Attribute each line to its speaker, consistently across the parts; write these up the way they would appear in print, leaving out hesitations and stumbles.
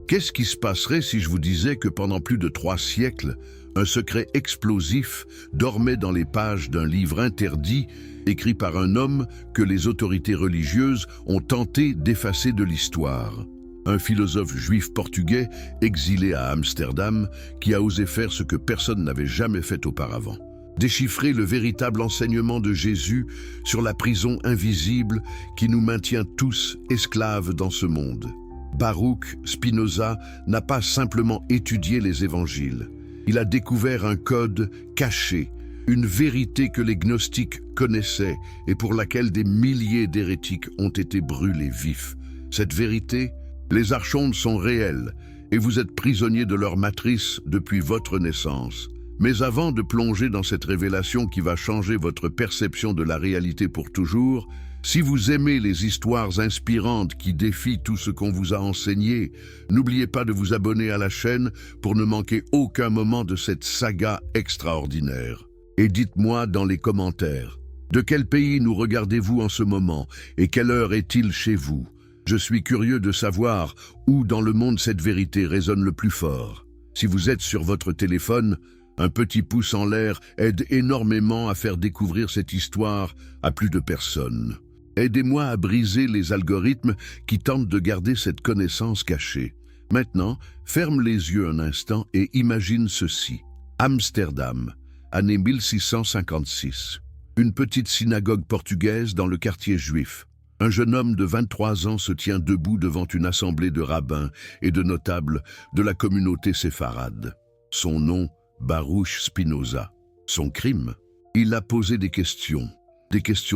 Speaker 1: Qu'est-ce qui se passerait si je vous disais que pendant plus de 3 siècles, un secret explosif dormait dans les pages d'un livre interdit, écrit par un homme que les autorités religieuses ont tenté d'effacer de l'histoire? Un philosophe juif portugais, exilé à Amsterdam, qui a osé faire ce que personne n'avait jamais fait auparavant. Déchiffrer le véritable enseignement de Jésus sur la prison invisible qui nous maintient tous esclaves dans ce monde. Baruch Spinoza n'a pas simplement étudié les évangiles. Il a découvert un code caché, une vérité que les gnostiques connaissaient et pour laquelle des milliers d'hérétiques ont été brûlés vifs. Cette vérité, les archontes sont réels et vous êtes prisonniers de leur matrice depuis votre naissance. Mais avant de plonger dans cette révélation qui va changer votre perception de la réalité pour toujours, si vous aimez les histoires inspirantes qui défient tout ce qu'on vous a enseigné, n'oubliez pas de vous abonner à la chaîne pour ne manquer aucun moment de cette saga extraordinaire. Et dites-moi dans les commentaires, de quel pays nous regardez-vous en ce moment et quelle heure est-il chez vous? Je suis curieux de savoir où dans le monde cette vérité résonne le plus fort. Si vous êtes sur votre téléphone, un petit pouce en l'air aide énormément à faire découvrir cette histoire à plus de personnes. Aidez-moi à briser les algorithmes qui tentent de garder cette connaissance cachée. Maintenant, ferme les yeux un instant et imagine ceci. Amsterdam, année 1656. Une petite synagogue portugaise dans le quartier juif. Un jeune homme de 23 ans se tient debout devant une assemblée de rabbins et de notables de la communauté séfarade. Son nom, Baruch Spinoza. Son crime? Il a posé des questions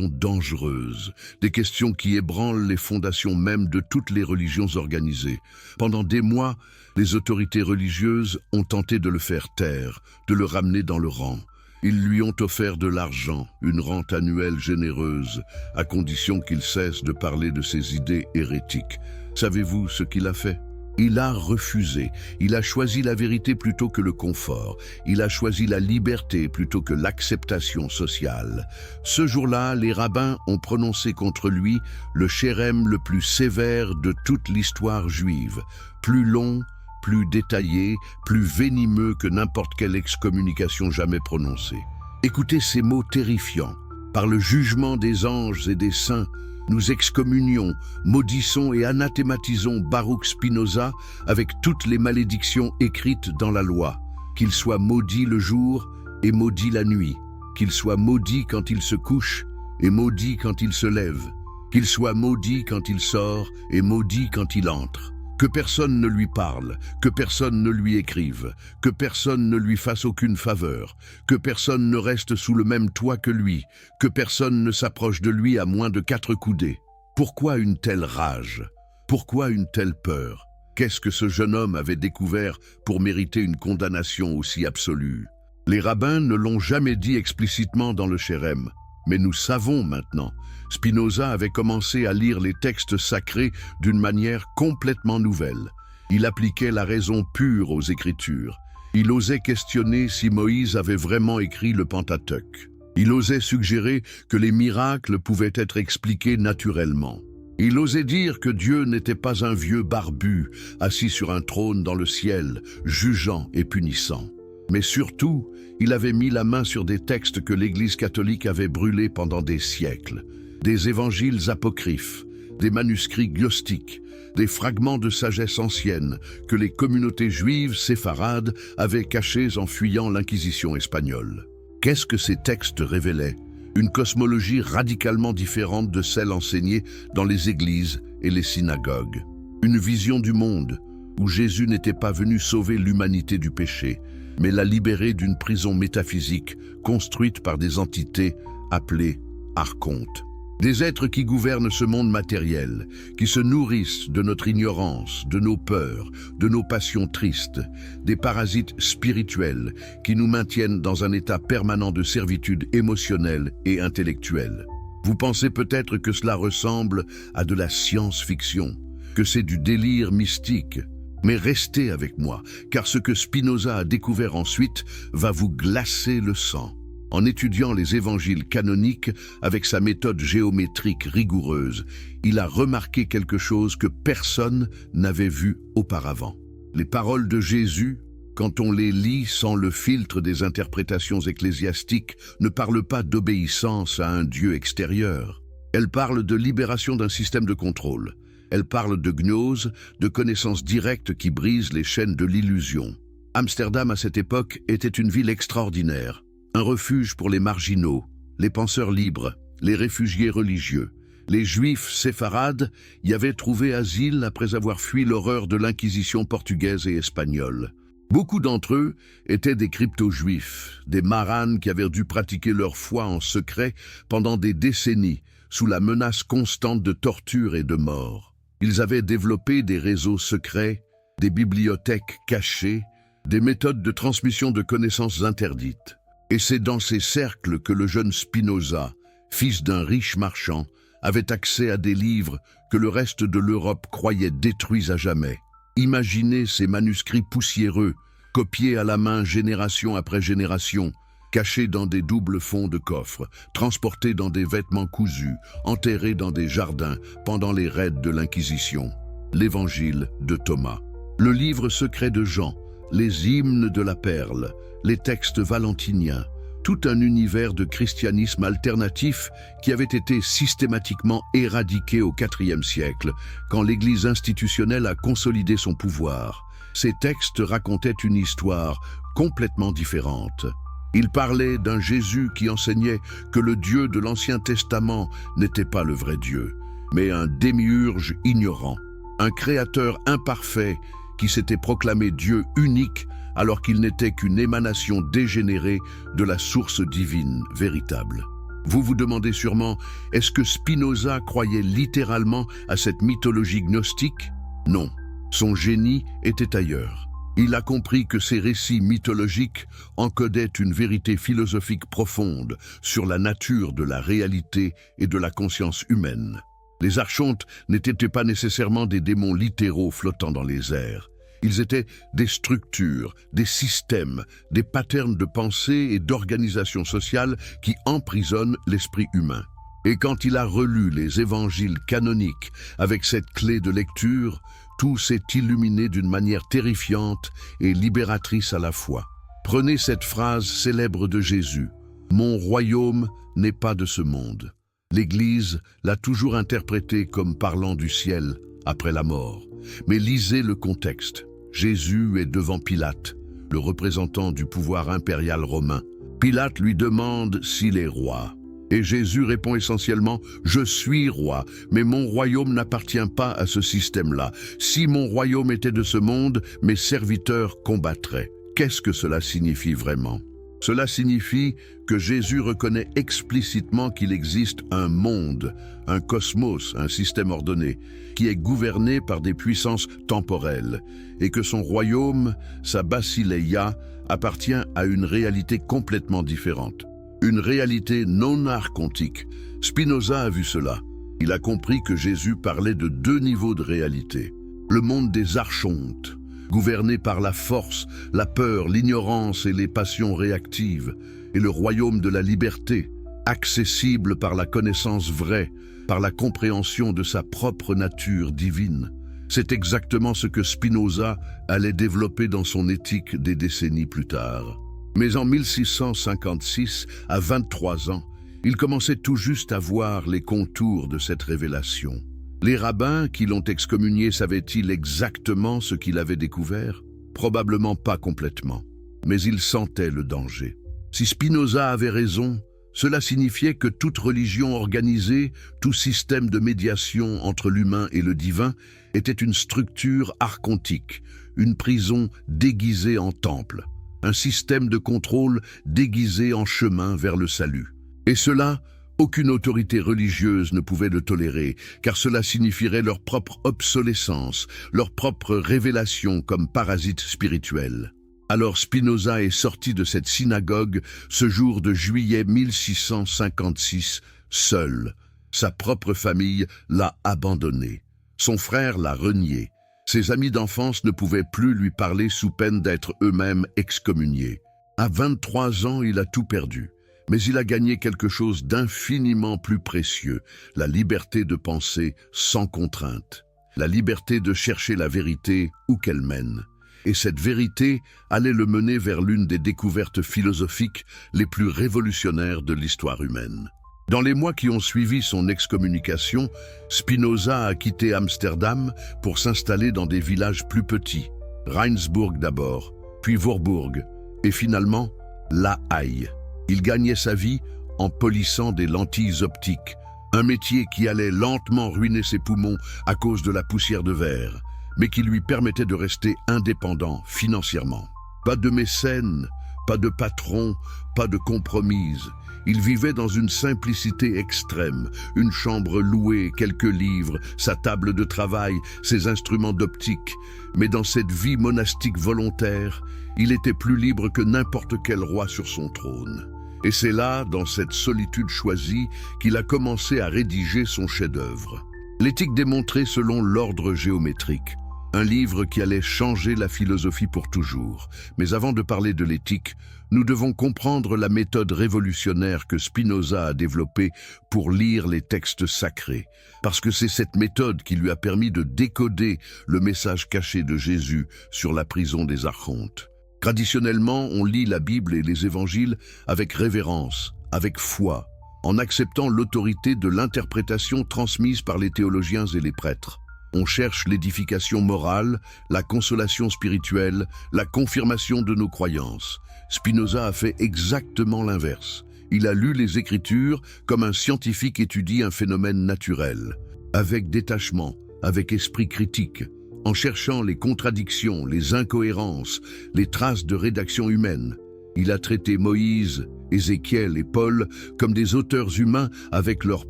Speaker 1: dangereuses, des questions qui ébranlent les fondations même de toutes les religions organisées. Pendant des mois, les autorités religieuses ont tenté de le faire taire, de le ramener dans le rang. Ils lui ont offert de l'argent, une rente annuelle généreuse, à condition qu'il cesse de parler de ses idées hérétiques. Savez-vous ce qu'il a fait? Il a refusé. Il a choisi la vérité plutôt que le confort. Il a choisi la liberté plutôt que l'acceptation sociale. Ce jour-là, les rabbins ont prononcé contre lui le chérem le plus sévère de toute l'histoire juive. Plus long, plus détaillé, plus venimeux que n'importe quelle excommunication jamais prononcée. Écoutez ces mots terrifiants. Par le jugement des anges et des saints, nous excommunions, maudissons et anathématisons Baruch Spinoza avec toutes les malédictions écrites dans la loi. Qu'il soit maudit le jour et maudit la nuit. Qu'il soit maudit quand il se couche et maudit quand il se lève. Qu'il soit maudit quand il sort et maudit quand il entre. Que personne ne lui parle, que personne ne lui écrive, que personne ne lui fasse aucune faveur, que personne ne reste sous le même toit que lui, que personne ne s'approche de lui à moins de 4 coudées. Pourquoi une telle rage? Pourquoi une telle peur? Qu'est-ce que ce jeune homme avait découvert pour mériter une condamnation aussi absolue? Les rabbins ne l'ont jamais dit explicitement dans le chérem, mais nous savons maintenant. Spinoza avait commencé à lire les textes sacrés d'une manière complètement nouvelle. Il appliquait la raison pure aux Écritures. Il osait questionner si Moïse avait vraiment écrit le Pentateuque. Il osait suggérer que les miracles pouvaient être expliqués naturellement. Il osait dire que Dieu n'était pas un vieux barbu, assis sur un trône dans le ciel, jugeant et punissant. Mais surtout, il avait mis la main sur des textes que l'Église catholique avait brûlés pendant des siècles. Des évangiles apocryphes, des manuscrits gnostiques, des fragments de sagesse ancienne que les communautés juives séfarades avaient cachés en fuyant l'Inquisition espagnole. Qu'est-ce que ces textes révélaient? Une cosmologie radicalement différente de celle enseignée dans les églises et les synagogues. Une vision du monde où Jésus n'était pas venu sauver l'humanité du péché, mais la libérer d'une prison métaphysique construite par des entités appelées archontes. Des êtres qui gouvernent ce monde matériel, qui se nourrissent de notre ignorance, de nos peurs, de nos passions tristes, des parasites spirituels qui nous maintiennent dans un état permanent de servitude émotionnelle et intellectuelle. Vous pensez peut-être que cela ressemble à de la science-fiction, que c'est du délire mystique. Mais restez avec moi, car ce que Spinoza a découvert ensuite va vous glacer le sang. En étudiant les évangiles canoniques avec sa méthode géométrique rigoureuse, il a remarqué quelque chose que personne n'avait vu auparavant. Les paroles de Jésus, quand on les lit sans le filtre des interprétations ecclésiastiques, ne parlent pas d'obéissance à un Dieu extérieur. Elles parlent de libération d'un système de contrôle. Elles parlent de gnose, de connaissances directes qui brisent les chaînes de l'illusion. Amsterdam, à cette époque, était une ville extraordinaire, un refuge pour les marginaux, les penseurs libres, les réfugiés religieux. Les Juifs séfarades y avaient trouvé asile après avoir fui l'horreur de l'Inquisition portugaise et espagnole. Beaucoup d'entre eux étaient des crypto-juifs, des maranes qui avaient dû pratiquer leur foi en secret pendant des décennies, sous la menace constante de torture et de mort. Ils avaient développé des réseaux secrets, des bibliothèques cachées, des méthodes de transmission de connaissances interdites. Et c'est dans ces cercles que le jeune Spinoza, fils d'un riche marchand, avait accès à des livres que le reste de l'Europe croyait détruits à jamais. Imaginez ces manuscrits poussiéreux, copiés à la main génération après génération, cachés dans des doubles fonds de coffres, transportés dans des vêtements cousus, enterrés dans des jardins pendant les raids de l'Inquisition. L'Évangile de Thomas. Le livre secret de Jean, les hymnes de la perle, les textes valentiniens, tout un univers de christianisme alternatif qui avait été systématiquement éradiqué au IVe siècle, quand l'Église institutionnelle a consolidé son pouvoir. Ces textes racontaient une histoire complètement différente. Ils parlaient d'un Jésus qui enseignait que le Dieu de l'Ancien Testament n'était pas le vrai Dieu, mais un démiurge ignorant, un créateur imparfait qui s'était proclamé Dieu unique alors qu'il n'était qu'une émanation dégénérée de la source divine véritable. Vous vous demandez sûrement, est-ce que Spinoza croyait littéralement à cette mythologie gnostique? Non, son génie était ailleurs. Il a compris que ces récits mythologiques encodaient une vérité philosophique profonde sur la nature de la réalité et de la conscience humaine. Les archontes n'étaient pas nécessairement des démons littéraux flottant dans les airs. Ils étaient des structures, des systèmes, des patterns de pensée et d'organisation sociale qui emprisonnent l'esprit humain. Et quand il a relu les évangiles canoniques avec cette clé de lecture, tout s'est illuminé d'une manière terrifiante et libératrice à la fois. Prenez cette phrase célèbre de Jésus, « Mon royaume n'est pas de ce monde ». L'Église l'a toujours interprété comme parlant du ciel après la mort. Mais lisez le contexte. Jésus est devant Pilate, le représentant du pouvoir impérial romain. Pilate lui demande s'il est roi. Et Jésus répond essentiellement « Je suis roi, mais mon royaume n'appartient pas à ce système-là. Si mon royaume était de ce monde, mes serviteurs combattraient. » Qu'est-ce que cela signifie vraiment? Cela signifie que Jésus reconnaît explicitement qu'il existe un monde, un cosmos, un système ordonné, qui est gouverné par des puissances temporelles, et que son royaume, sa basileia, appartient à une réalité complètement différente. Une réalité non archontique. Spinoza a vu cela. Il a compris que Jésus parlait de deux niveaux de réalité. Le monde des archontes, gouverné par la force, la peur, l'ignorance et les passions réactives, et le royaume de la liberté, accessible par la connaissance vraie, par la compréhension de sa propre nature divine. C'est exactement ce que Spinoza allait développer dans son éthique des décennies plus tard. Mais en 1656, à 23 ans, il commençait tout juste à voir les contours de cette révélation. Les rabbins qui l'ont excommunié savaient-ils exactement ce qu'il avait découvert? Probablement pas complètement, mais ils sentaient le danger. Si Spinoza avait raison, cela signifiait que toute religion organisée, tout système de médiation entre l'humain et le divin était une structure archontique, une prison déguisée en temple, un système de contrôle déguisé en chemin vers le salut. Et cela, aucune autorité religieuse ne pouvait le tolérer, car cela signifierait leur propre obsolescence, leur propre révélation comme parasites spirituels. Alors Spinoza est sorti de cette synagogue ce jour de juillet 1656, seul. Sa propre famille l'a abandonné. Son frère l'a renié. Ses amis d'enfance ne pouvaient plus lui parler sous peine d'être eux-mêmes excommuniés. À 23 ans, il a tout perdu. Mais il a gagné quelque chose d'infiniment plus précieux, la liberté de penser sans contrainte, la liberté de chercher la vérité où qu'elle mène. Et cette vérité allait le mener vers l'une des découvertes philosophiques les plus révolutionnaires de l'histoire humaine. Dans les mois qui ont suivi son excommunication, Spinoza a quitté Amsterdam pour s'installer dans des villages plus petits, Rijnsburg d'abord, puis Voorburg, et finalement La Haye. Il gagnait sa vie en polissant des lentilles optiques, un métier qui allait lentement ruiner ses poumons à cause de la poussière de verre, mais qui lui permettait de rester indépendant financièrement. Pas de mécène, pas de patron, pas de compromise. Il vivait dans une simplicité extrême, une chambre louée, quelques livres, sa table de travail, ses instruments d'optique. Mais dans cette vie monastique volontaire, il était plus libre que n'importe quel roi sur son trône. Et c'est là, dans cette solitude choisie, qu'il a commencé à rédiger son chef-d'œuvre. L'éthique démontrée selon l'ordre géométrique. Un livre qui allait changer la philosophie pour toujours. Mais avant de parler de l'éthique, nous devons comprendre la méthode révolutionnaire que Spinoza a développée pour lire les textes sacrés. Parce que c'est cette méthode qui lui a permis de décoder le message caché de Jésus sur la prison des archontes. Traditionnellement, on lit la Bible et les évangiles avec révérence, avec foi, en acceptant l'autorité de l'interprétation transmise par les théologiens et les prêtres. On cherche l'édification morale, la consolation spirituelle, la confirmation de nos croyances. Spinoza a fait exactement l'inverse. Il a lu les Écritures comme un scientifique étudie un phénomène naturel, avec détachement, avec esprit critique, en cherchant les contradictions, les incohérences, les traces de rédaction humaine. Il a traité Moïse, Ézéchiel et Paul comme des auteurs humains avec leurs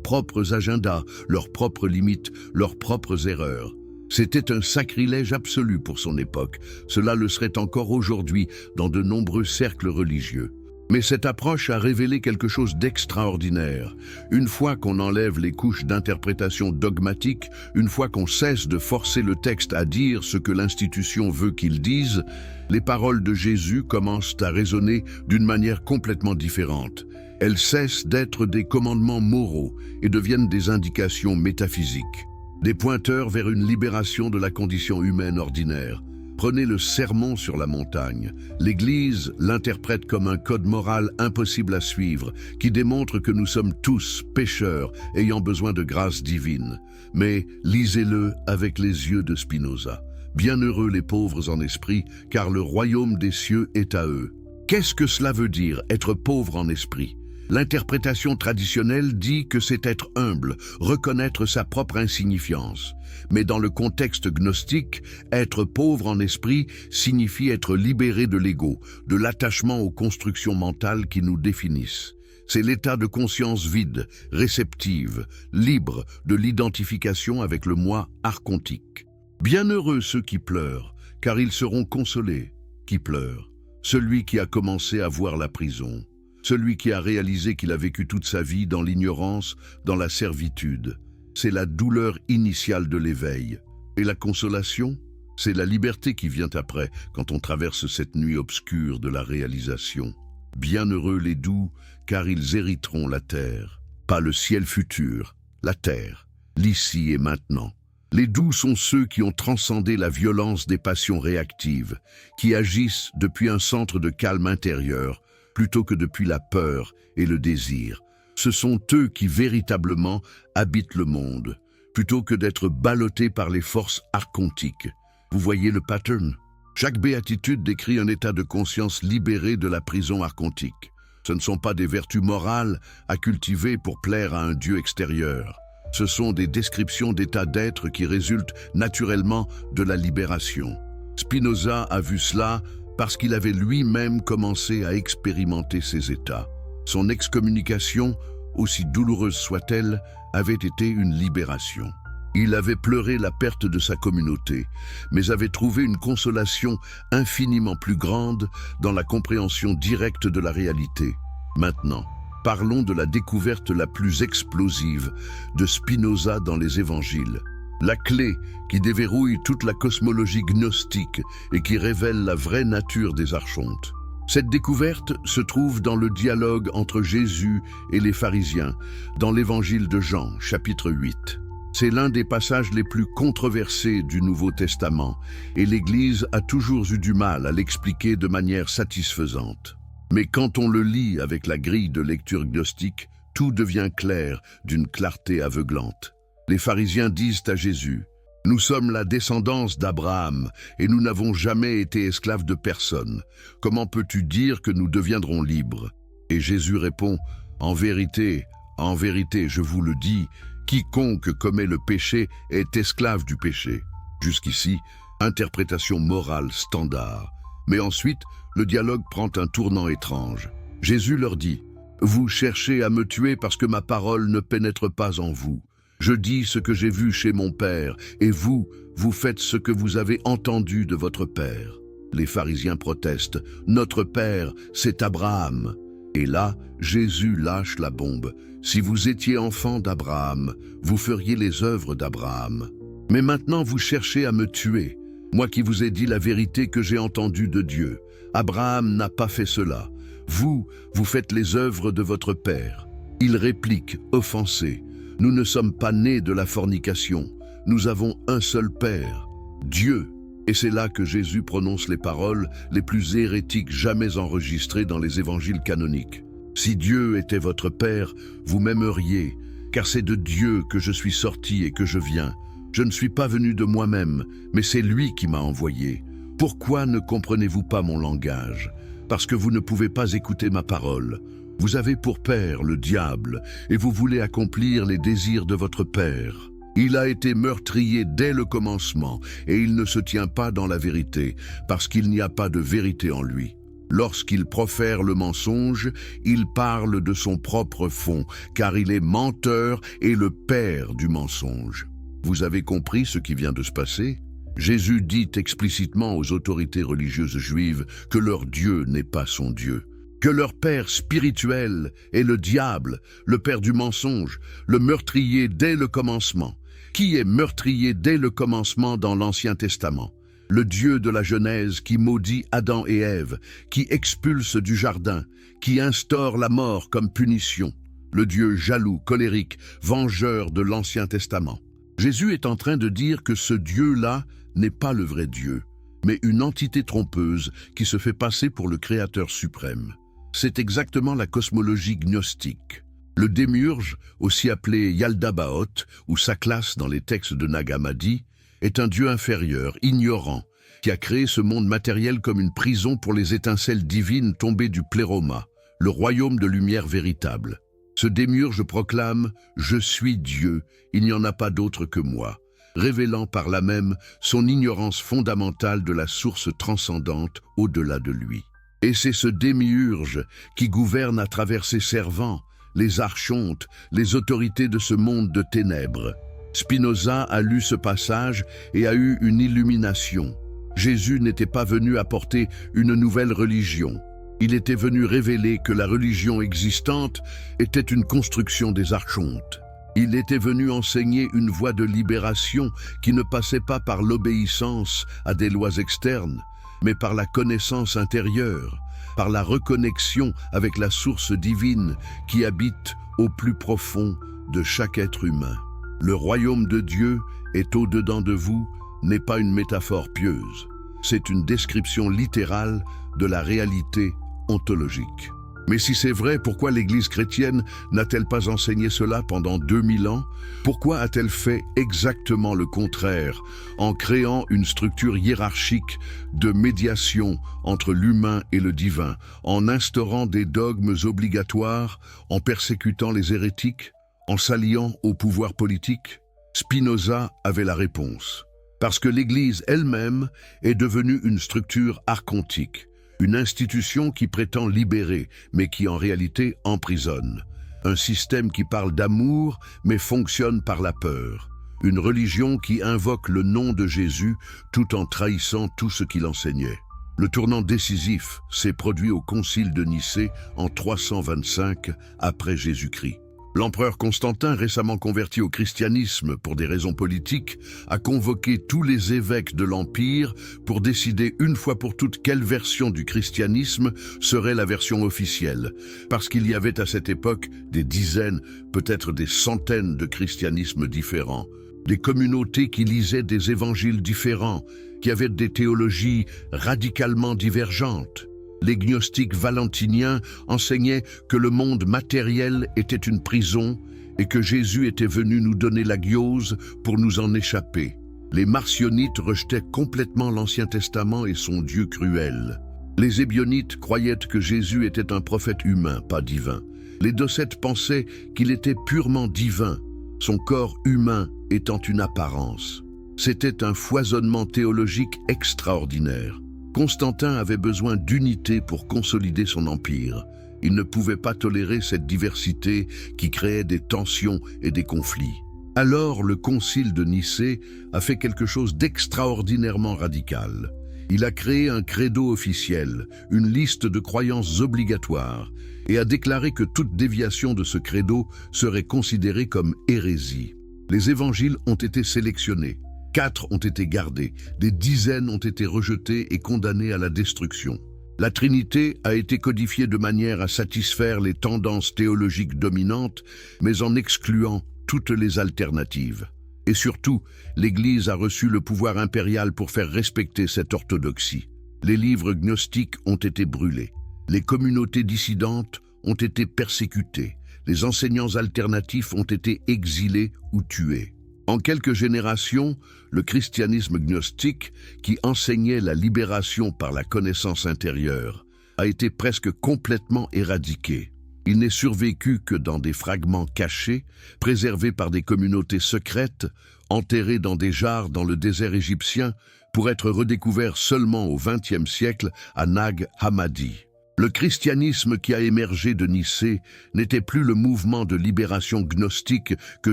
Speaker 1: propres agendas, leurs propres limites, leurs propres erreurs. C'était un sacrilège absolu pour son époque. Cela le serait encore aujourd'hui dans de nombreux cercles religieux. Mais cette approche a révélé quelque chose d'extraordinaire. Une fois qu'on enlève les couches d'interprétation dogmatique, une fois qu'on cesse de forcer le texte à dire ce que l'institution veut qu'il dise, les paroles de Jésus commencent à résonner d'une manière complètement différente. Elles cessent d'être des commandements moraux et deviennent des indications métaphysiques, des pointeurs vers une libération de la condition humaine ordinaire. Prenez le sermon sur la montagne. L'Église l'interprète comme un code moral impossible à suivre, qui démontre que nous sommes tous pécheurs ayant besoin de grâce divine. Mais lisez-le avec les yeux de Spinoza. Bienheureux les pauvres en esprit, car le royaume des cieux est à eux. Qu'est-ce que cela veut dire, être pauvre en esprit ? L'interprétation traditionnelle dit que c'est être humble, reconnaître sa propre insignifiance. Mais dans le contexte gnostique, être pauvre en esprit signifie être libéré de l'ego, de l'attachement aux constructions mentales qui nous définissent. C'est l'état de conscience vide, réceptive, libre de l'identification avec le moi archontique. Bienheureux ceux qui pleurent, car ils seront consolés. Qui pleure? Celui qui a commencé à voir la prison. Celui qui a réalisé qu'il a vécu toute sa vie dans l'ignorance, dans la servitude. C'est la douleur initiale de l'éveil. Et la consolation, c'est la liberté qui vient après, quand on traverse cette nuit obscure de la réalisation. Bienheureux les doux, car ils hériteront la terre. Pas le ciel futur, la terre, l'ici et maintenant. Les doux sont ceux qui ont transcendé la violence des passions réactives, qui agissent depuis un centre de calme intérieur, plutôt que depuis la peur et le désir. Ce sont eux qui véritablement habitent le monde, plutôt que d'être ballottés par les forces archontiques. Vous voyez le pattern? Chaque béatitude décrit un état de conscience libéré de la prison archontique. Ce ne sont pas des vertus morales à cultiver pour plaire à un Dieu extérieur. Ce sont des descriptions d'états d'être qui résultent naturellement de la libération. Spinoza a vu cela parce qu'il avait lui-même commencé à expérimenter ces états. Son excommunication, aussi douloureuse soit-elle, avait été une libération. Il avait pleuré la perte de sa communauté, mais avait trouvé une consolation infiniment plus grande dans la compréhension directe de la réalité. Maintenant, parlons de la découverte la plus explosive de Spinoza dans les évangiles. La clé qui déverrouille toute la cosmologie gnostique et qui révèle la vraie nature des archontes. Cette découverte se trouve dans le dialogue entre Jésus et les pharisiens, dans l'évangile de Jean, chapitre 8. C'est l'un des passages les plus controversés du Nouveau Testament, et l'Église a toujours eu du mal à l'expliquer de manière satisfaisante. Mais quand on le lit avec la grille de lecture gnostique, tout devient clair d'une clarté aveuglante. Les pharisiens disent à Jésus: « Nous sommes la descendance d'Abraham, et nous n'avons jamais été esclaves de personne. Comment peux-tu dire que nous deviendrons libres ?» Et Jésus répond: « En vérité, je vous le dis, quiconque commet le péché est esclave du péché. » Jusqu'ici, interprétation morale standard. Mais ensuite, le dialogue prend un tournant étrange. Jésus leur dit: « Vous cherchez à me tuer parce que ma parole ne pénètre pas en vous. Je dis ce que j'ai vu chez mon Père, et vous faites ce que vous avez entendu de votre Père. » Les pharisiens protestent: « Notre Père, c'est Abraham. » Et là, Jésus lâche la bombe. « Si vous étiez enfant d'Abraham, vous feriez les œuvres d'Abraham. Mais maintenant vous cherchez à me tuer, moi qui vous ai dit la vérité que j'ai entendue de Dieu. Abraham n'a pas fait cela. Vous faites les œuvres de votre Père. » Il réplique, offensé: « Nous ne sommes pas nés de la fornication. Nous avons un seul Père, Dieu. » Et c'est là que Jésus prononce les paroles les plus hérétiques jamais enregistrées dans les évangiles canoniques. « Si Dieu était votre Père, vous m'aimeriez, car c'est de Dieu que je suis sorti et que je viens. Je ne suis pas venu de moi-même, mais c'est lui qui m'a envoyé. Pourquoi ne comprenez-vous pas mon langage? Parce que vous ne pouvez pas écouter ma parole. Vous avez pour père le diable, et vous voulez accomplir les désirs de votre père. Il a été meurtrier dès le commencement, et il ne se tient pas dans la vérité, parce qu'il n'y a pas de vérité en lui. Lorsqu'il profère le mensonge, il parle de son propre fond, car il est menteur et le père du mensonge. » Vous avez compris ce qui vient de se passer? Jésus dit explicitement aux autorités religieuses juives que leur Dieu n'est pas son Dieu, que leur père spirituel est le diable, le père du mensonge, le meurtrier dès le commencement. Qui est meurtrier dès le commencement dans l'Ancien Testament? Le Dieu de la Genèse qui maudit Adam et Ève, qui expulse du jardin, qui instaure la mort comme punition. Le Dieu jaloux, colérique, vengeur de l'Ancien Testament. Jésus est en train de dire que ce Dieu-là n'est pas le vrai Dieu, mais une entité trompeuse qui se fait passer pour le Créateur suprême. C'est exactement la cosmologie gnostique. Le démiurge, aussi appelé Yaldabaoth, ou sa classe dans les textes de Nag Hammadi, est un dieu inférieur, ignorant, qui a créé ce monde matériel comme une prison pour les étincelles divines tombées du pléroma, le royaume de lumière véritable. Ce démiurge proclame « Je suis Dieu, il n'y en a pas d'autre que moi », révélant par là même son ignorance fondamentale de la source transcendante au-delà de lui. Et c'est ce démiurge qui gouverne à travers ses servants, les archontes, les autorités de ce monde de ténèbres. Spinoza a lu ce passage et a eu une illumination. Jésus n'était pas venu apporter une nouvelle religion. Il était venu révéler que la religion existante était une construction des archontes. Il était venu enseigner une voie de libération qui ne passait pas par l'obéissance à des lois externes, mais par la connaissance intérieure, par la reconnexion avec la source divine qui habite au plus profond de chaque être humain. Le royaume de Dieu est au-dedans de vous n'est pas une métaphore pieuse. C'est une description littérale de la réalité ontologique. Mais si c'est vrai, pourquoi l'Église chrétienne n'a-t-elle pas enseigné cela pendant 2000 ans? Pourquoi a-t-elle fait exactement le contraire, en créant une structure hiérarchique de médiation entre l'humain et le divin, en instaurant des dogmes obligatoires, en persécutant les hérétiques, en s'alliant au pouvoir politique? Spinoza avait la réponse. Parce que l'Église elle-même est devenue une structure archontique, une institution qui prétend libérer, mais qui en réalité emprisonne. Un système qui parle d'amour, mais fonctionne par la peur. Une religion qui invoque le nom de Jésus tout en trahissant tout ce qu'il enseignait. Le tournant décisif s'est produit au Concile de Nicée en 325 après Jésus-Christ. L'empereur Constantin, récemment converti au christianisme pour des raisons politiques, a convoqué tous les évêques de l'Empire pour décider une fois pour toutes quelle version du christianisme serait la version officielle, parce qu'il y avait à cette époque des dizaines, peut-être des centaines de christianismes différents. des communautés qui lisaient des évangiles différents, qui avaient des théologies radicalement divergentes. Les gnostiques valentiniens enseignaient que le monde matériel était une prison et que Jésus était venu nous donner la gnose pour nous en échapper. Les marcionites rejetaient complètement l'Ancien Testament et son Dieu cruel. Les ébionites croyaient que Jésus était un prophète humain, pas divin. Les docètes pensaient qu'il était purement divin, son corps humain étant une apparence. C'était un foisonnement théologique extraordinaire. Constantin avait besoin d'unité pour consolider son empire. Il ne pouvait pas tolérer cette diversité qui créait des tensions et des conflits. Alors le concile de Nicée a fait quelque chose d'extraordinairement radical. Il a créé un credo officiel, une liste de croyances obligatoires, et a déclaré que toute déviation de ce credo serait considérée comme hérésie. Les évangiles ont été sélectionnés, 4 ont été gardés, des dizaines ont été rejetés et condamnés à la destruction. La Trinité a été codifiée de manière à satisfaire les tendances théologiques dominantes, mais en excluant toutes les alternatives. Et surtout, l'Église a reçu le pouvoir impérial pour faire respecter cette orthodoxie. Les livres gnostiques ont été brûlés. Les communautés dissidentes ont été persécutées. Les enseignants alternatifs ont été exilés ou tués. En quelques générations, le christianisme gnostique, qui enseignait la libération par la connaissance intérieure, a été presque complètement éradiqué. Il n'est survécu que dans des fragments cachés, préservés par des communautés secrètes, enterrés dans des jarres dans le désert égyptien, pour être redécouverts seulement au XXe siècle à Nag Hammadi. Le christianisme qui a émergé de Nicée n'était plus le mouvement de libération gnostique que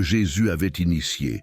Speaker 1: Jésus avait initié.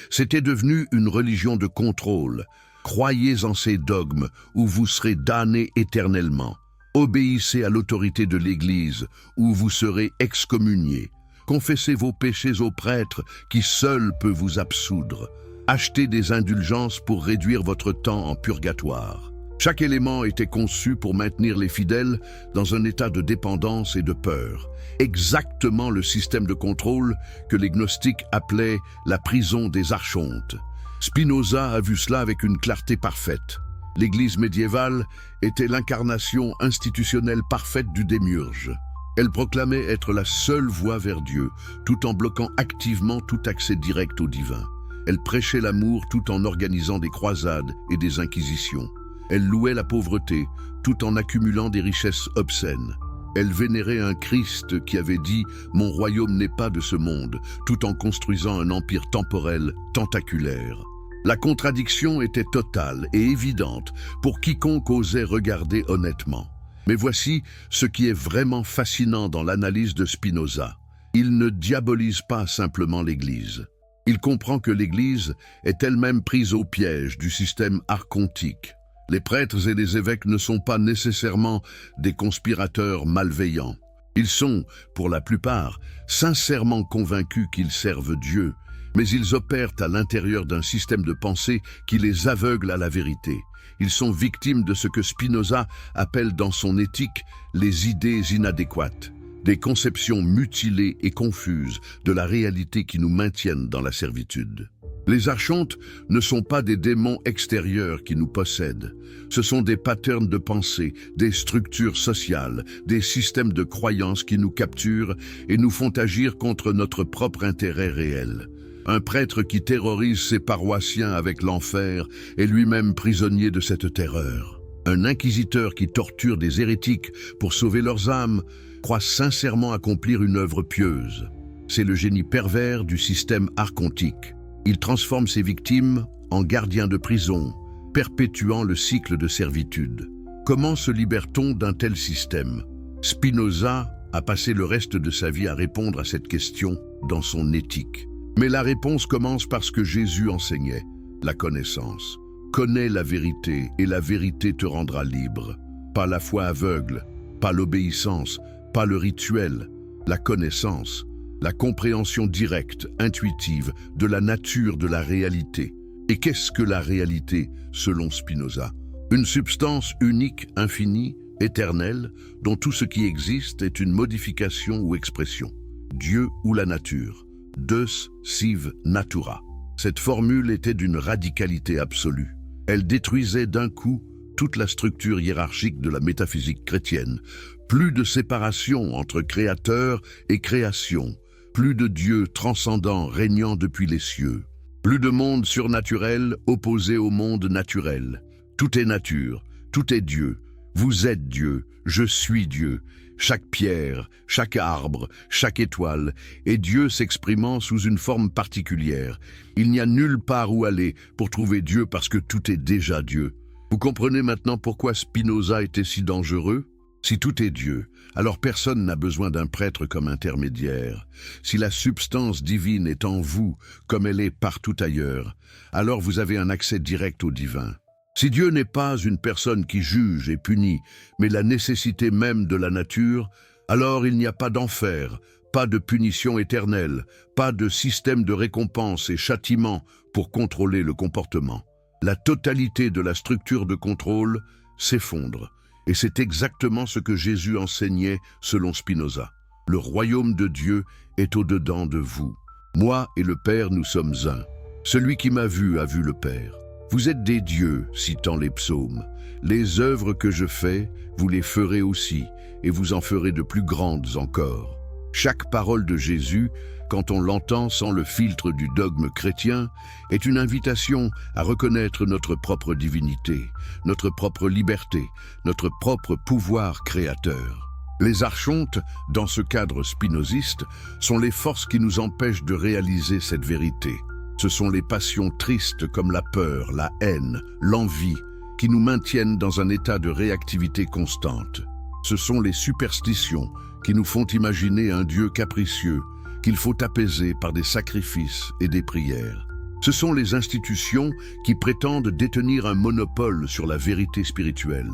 Speaker 1: C'était devenu une religion de contrôle. Croyez en ces dogmes ou vous serez damnés éternellement. Obéissez à l'autorité de l'Église ou vous serez excommuniés. Confessez vos péchés au prêtre qui seul peut vous absoudre. Achetez des indulgences pour réduire votre temps en purgatoire. Chaque élément était conçu pour maintenir les fidèles dans un état de dépendance et de peur. Exactement le système de contrôle que les gnostiques appelaient la prison des archontes. Spinoza a vu cela avec une clarté parfaite. L'Église médiévale était l'incarnation institutionnelle parfaite du démiurge. Elle proclamait être la seule voie vers Dieu, tout en bloquant activement tout accès direct au divin. Elle prêchait l'amour tout en organisant des croisades et des inquisitions. Elle louait la pauvreté, tout en accumulant des richesses obscènes. Elle vénérait un Christ qui avait dit « Mon royaume n'est pas de ce monde », tout en construisant un empire temporel tentaculaire. La contradiction était totale et évidente pour quiconque osait regarder honnêtement. Mais voici ce qui est vraiment fascinant dans l'analyse de Spinoza. Il ne diabolise pas simplement l'Église. Il comprend que l'Église est elle-même prise au piège du système archontique. Les prêtres et les évêques ne sont pas nécessairement des conspirateurs malveillants. Ils sont, pour la plupart, sincèrement convaincus qu'ils servent Dieu, mais ils opèrent à l'intérieur d'un système de pensée qui les aveugle à la vérité. Ils sont victimes de ce que Spinoza appelle dans son éthique les idées inadéquates, des conceptions mutilées et confuses de la réalité qui nous maintiennent dans la servitude. Les archontes ne sont pas des démons extérieurs qui nous possèdent. Ce sont des patterns de pensée, des structures sociales, des systèmes de croyances qui nous capturent et nous font agir contre notre propre intérêt réel. Un prêtre qui terrorise ses paroissiens avec l'enfer est lui-même prisonnier de cette terreur. Un inquisiteur qui torture des hérétiques pour sauver leurs âmes croit sincèrement accomplir une œuvre pieuse. C'est le génie pervers du système archontique. Il transforme ses victimes en gardiens de prison, perpétuant le cycle de servitude. Comment se libère-t-on d'un tel système? Spinoza a passé le reste de sa vie à répondre à cette question dans son éthique. Mais la réponse commence par ce que Jésus enseignait, la connaissance. Connais la vérité et la vérité te rendra libre. Pas la foi aveugle, pas l'obéissance, pas le rituel, la connaissance. La compréhension directe, intuitive, de la nature de la réalité. Et qu'est-ce que la réalité, selon Spinoza? Une substance unique, infinie, éternelle, dont tout ce qui existe est une modification ou expression. Dieu ou la nature. Deus sive natura. Cette formule était d'une radicalité absolue. Elle détruisait d'un coup toute la structure hiérarchique de la métaphysique chrétienne. Plus de séparation entre créateur et création, plus de Dieu transcendant régnant depuis les cieux, plus de monde surnaturel opposé au monde naturel. Tout est nature, tout est Dieu. Vous êtes Dieu, je suis Dieu. Chaque pierre, chaque arbre, chaque étoile, et Dieu s'exprimant sous une forme particulière. Il n'y a nulle part où aller pour trouver Dieu parce que tout est déjà Dieu. Vous comprenez maintenant pourquoi Spinoza était si dangereux? Si tout est Dieu, alors personne n'a besoin d'un prêtre comme intermédiaire. Si la substance divine est en vous, comme elle est partout ailleurs, alors vous avez un accès direct au divin. Si Dieu n'est pas une personne qui juge et punit, mais la nécessité même de la nature, alors il n'y a pas d'enfer, pas de punition éternelle, pas de système de récompense et châtiment pour contrôler le comportement. La totalité de la structure de contrôle s'effondre. Et c'est exactement ce que Jésus enseignait selon Spinoza. Le royaume de Dieu est au-dedans de vous. Moi et le Père, nous sommes un. Celui qui m'a vu a vu le Père. Vous êtes des dieux, citant les psaumes. Les œuvres que je fais, vous les ferez aussi, et vous en ferez de plus grandes encore. Chaque parole de Jésus, quand on l'entend sans le filtre du dogme chrétien, est une invitation à reconnaître notre propre divinité, notre propre liberté, notre propre pouvoir créateur. Les archontes, dans ce cadre spinoziste, sont les forces qui nous empêchent de réaliser cette vérité. Ce sont les passions tristes comme la peur, la haine, l'envie, qui nous maintiennent dans un état de réactivité constante. Ce sont les superstitions qui nous font imaginer un Dieu capricieux, qu'il faut apaiser par des sacrifices et des prières. Ce sont les institutions qui prétendent détenir un monopole sur la vérité spirituelle.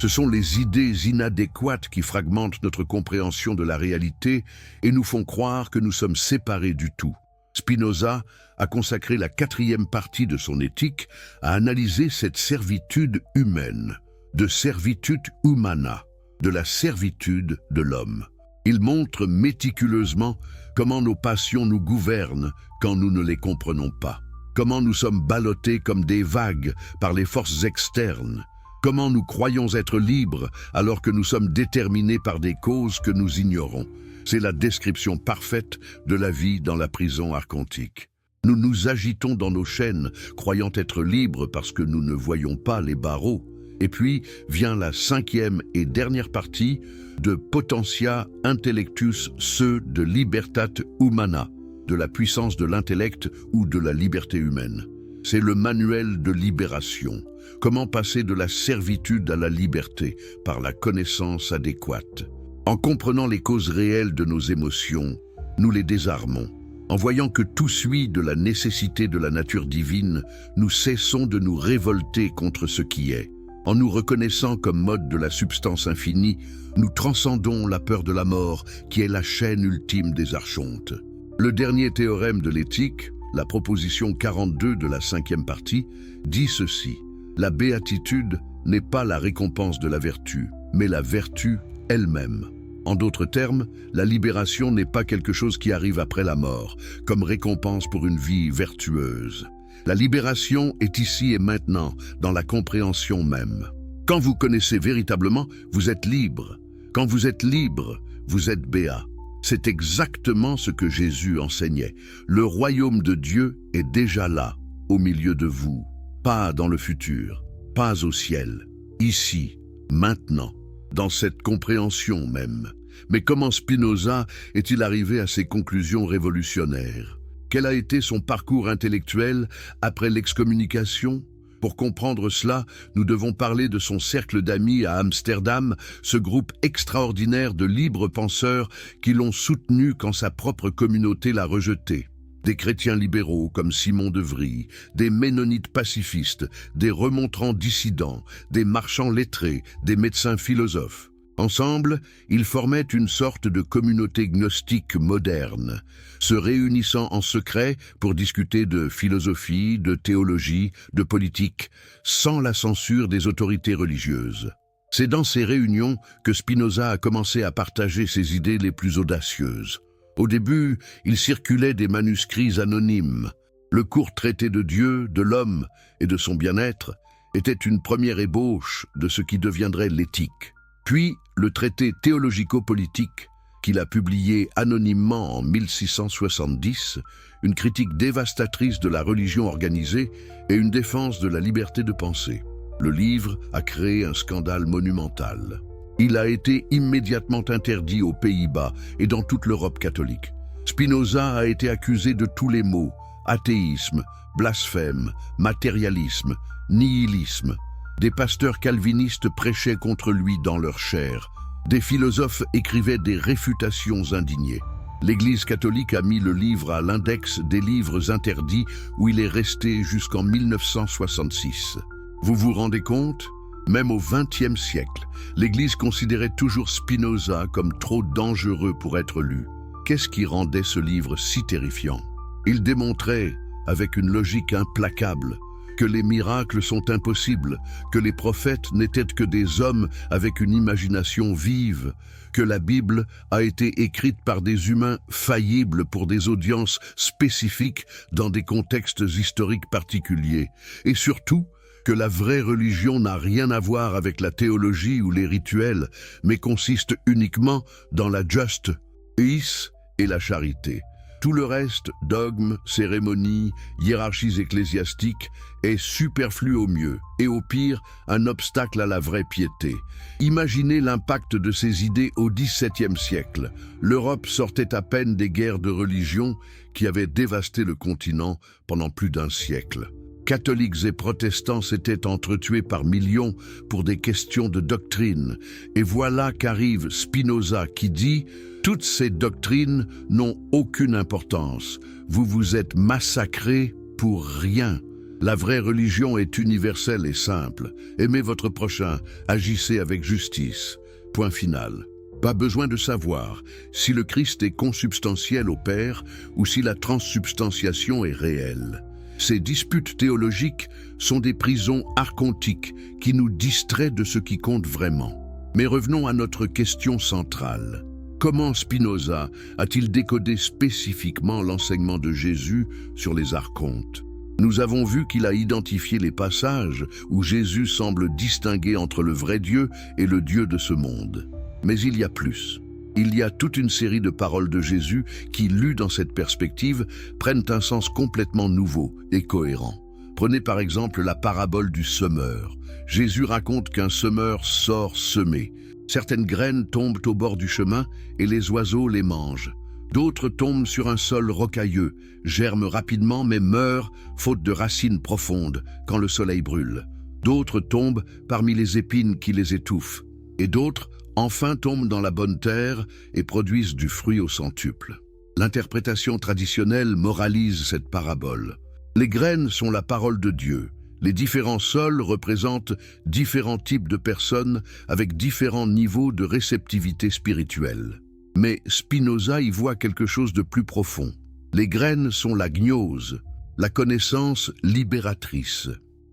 Speaker 1: Ce sont les idées inadéquates qui fragmentent notre compréhension de la réalité et nous font croire que nous sommes séparés du tout. Spinoza a consacré la 4e partie de son éthique à analyser cette servitude humaine, de servitude humana, de la servitude de l'homme. Il montre méticuleusement comment nos passions nous gouvernent quand nous ne les comprenons pas, comment nous sommes ballottés comme des vagues par les forces externes, comment nous croyons être libres alors que nous sommes déterminés par des causes que nous ignorons. C'est la description parfaite de la vie dans la prison archontique. Nous nous agitons dans nos chaînes, croyant être libres parce que nous ne voyons pas les barreaux. Et puis vient la 5e et dernière partie de Potentia Intellectus Se de Libertate Humana, de la puissance de l'intellect ou de la liberté humaine. C'est le manuel de libération. Comment passer de la servitude à la liberté par la connaissance adéquate. En comprenant les causes réelles de nos émotions, nous les désarmons. En voyant que tout suit de la nécessité de la nature divine, nous cessons de nous révolter contre ce qui est. En nous reconnaissant comme mode de la substance infinie, nous transcendons la peur de la mort, qui est la chaîne ultime des archontes. Le dernier théorème de l'éthique, la proposition 42 de la 5e partie, dit ceci. La béatitude n'est pas la récompense de la vertu, mais la vertu elle-même. En d'autres termes, la libération n'est pas quelque chose qui arrive après la mort, comme récompense pour une vie vertueuse. La libération est ici et maintenant, dans la compréhension même. Quand vous connaissez véritablement, vous êtes libre. Quand vous êtes libre, vous êtes béat. C'est exactement ce que Jésus enseignait. Le royaume de Dieu est déjà là, au milieu de vous. Pas dans le futur, pas au ciel. Ici, maintenant, dans cette compréhension même. Mais comment Spinoza est-il arrivé à ces conclusions révolutionnaires? Quel a été son parcours intellectuel après l'excommunication? Pour comprendre cela, nous devons parler de son cercle d'amis à Amsterdam, ce groupe extraordinaire de libres penseurs qui l'ont soutenu quand sa propre communauté l'a rejeté. Des chrétiens libéraux comme Simon de Vries, des ménonites pacifistes, des remontrants dissidents, des marchands lettrés, des médecins philosophes. Ensemble, ils formaient une sorte de communauté gnostique moderne, se réunissant en secret pour discuter de philosophie, de théologie, de politique, sans la censure des autorités religieuses. C'est dans ces réunions que Spinoza a commencé à partager ses idées les plus audacieuses. Au début, il circulait des manuscrits anonymes. Le court traité de Dieu, de l'homme et de son bien-être était une première ébauche de ce qui deviendrait l'éthique. Puis, le traité théologico-politique, qu'il a publié anonymement en 1670, une critique dévastatrice de la religion organisée et une défense de la liberté de penser. Le livre a créé un scandale monumental. Il a été immédiatement interdit aux Pays-Bas et dans toute l'Europe catholique. Spinoza a été accusé de tous les maux: athéisme, blasphème, matérialisme, nihilisme. Des pasteurs calvinistes prêchaient contre lui dans leur chair. Des philosophes écrivaient des réfutations indignées. L'Église catholique a mis le livre à l'index des livres interdits où il est resté jusqu'en 1966. Vous vous rendez compte? Même au XXe siècle, l'Église considérait toujours Spinoza comme trop dangereux pour être lu. Qu'est-ce qui rendait ce livre si terrifiant? Il démontrait, avec une logique implacable, que les miracles sont impossibles, que les prophètes n'étaient que des hommes avec une imagination vive, que la Bible a été écrite par des humains faillibles pour des audiences spécifiques dans des contextes historiques particuliers, et surtout que la vraie religion n'a rien à voir avec la théologie ou les rituels, mais consiste uniquement dans la justice et la charité. Tout le reste, dogmes, cérémonies, hiérarchies ecclésiastiques, est superflu au mieux, et au pire, un obstacle à la vraie piété. Imaginez l'impact de ces idées au XVIIe siècle. L'Europe sortait à peine des guerres de religion qui avaient dévasté le continent pendant plus d'un siècle. Catholiques et protestants s'étaient entretués par millions pour des questions de doctrine. Et voilà qu'arrive Spinoza qui dit « Toutes ces doctrines n'ont aucune importance. Vous vous êtes massacrés pour rien. La vraie religion est universelle et simple. Aimez votre prochain, agissez avec justice. Point final. » Pas besoin de savoir si le Christ est consubstantiel au Père ou si la transsubstantiation est réelle. Ces disputes théologiques sont des prisons archontiques qui nous distraient de ce qui compte vraiment. Mais revenons à notre question centrale. Comment Spinoza a-t-il décodé spécifiquement l'enseignement de Jésus sur les archontes? Nous avons vu qu'il a identifié les passages où Jésus semble distinguer entre le vrai Dieu et le Dieu de ce monde. Mais il y a plus. Il y a toute une série de paroles de Jésus qui, lues dans cette perspective, prennent un sens complètement nouveau et cohérent. Prenez par exemple la parabole du semeur. Jésus raconte qu'un semeur sort semer. Certaines graines tombent au bord du chemin et les oiseaux les mangent. D'autres tombent sur un sol rocailleux, germent rapidement mais meurent faute de racines profondes quand le soleil brûle. D'autres tombent parmi les épines qui les étouffent. Et d'autres enfin tombent dans la bonne terre et produisent du fruit au centuple. L'interprétation traditionnelle moralise cette parabole. Les graines sont la parole de Dieu. Les différents sols représentent différents types de personnes avec différents niveaux de réceptivité spirituelle. Mais Spinoza y voit quelque chose de plus profond. Les graines sont la gnose, la connaissance libératrice.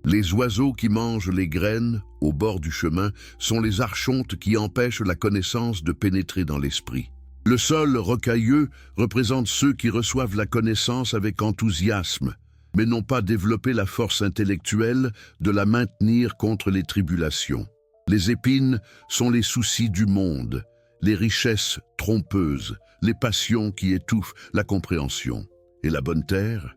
Speaker 1: Les oiseaux qui mangent les graines, au bord du chemin, sont les archontes qui empêchent la connaissance de pénétrer dans l'esprit. Le sol rocailleux représente ceux qui reçoivent la connaissance avec enthousiasme, mais n'ont pas développé la force intellectuelle de la maintenir contre les tribulations. Les épines sont les soucis du monde, les richesses trompeuses, les passions qui étouffent la compréhension. Et la bonne terre ?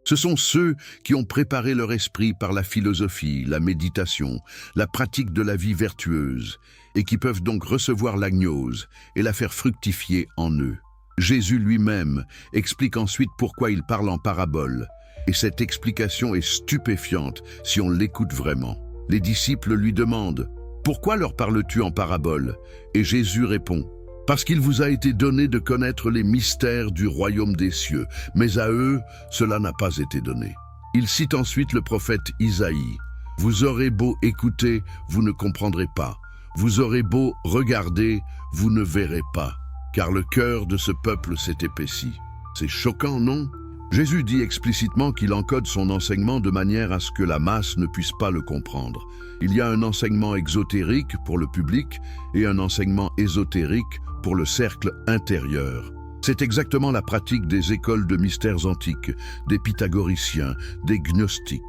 Speaker 1: Ce sont ceux qui ont préparé leur esprit par la philosophie, la méditation, la pratique de la vie vertueuse, et qui peuvent donc recevoir la gnose et la faire fructifier en eux. Jésus lui-même explique ensuite pourquoi il parle en parabole, et cette explication est stupéfiante si on l'écoute vraiment. Les disciples lui demandent « Pourquoi leur parles-tu en parabole ?» Et Jésus répond « Parce qu'il vous a été donné de connaître les mystères du royaume des cieux, mais à eux, cela n'a pas été donné. » Il cite ensuite le prophète Isaïe. « Vous aurez beau écouter, vous ne comprendrez pas. Vous aurez beau regarder, vous ne verrez pas. Car le cœur de ce peuple s'est épaissi. » C'est choquant, non? Jésus dit explicitement qu'il encode son enseignement de manière à ce que la masse ne puisse pas le comprendre. Il y a un enseignement exotérique pour le public et un enseignement ésotérique pour le cercle intérieur. C'est exactement la pratique des écoles de mystères antiques, des pythagoriciens, des gnostiques.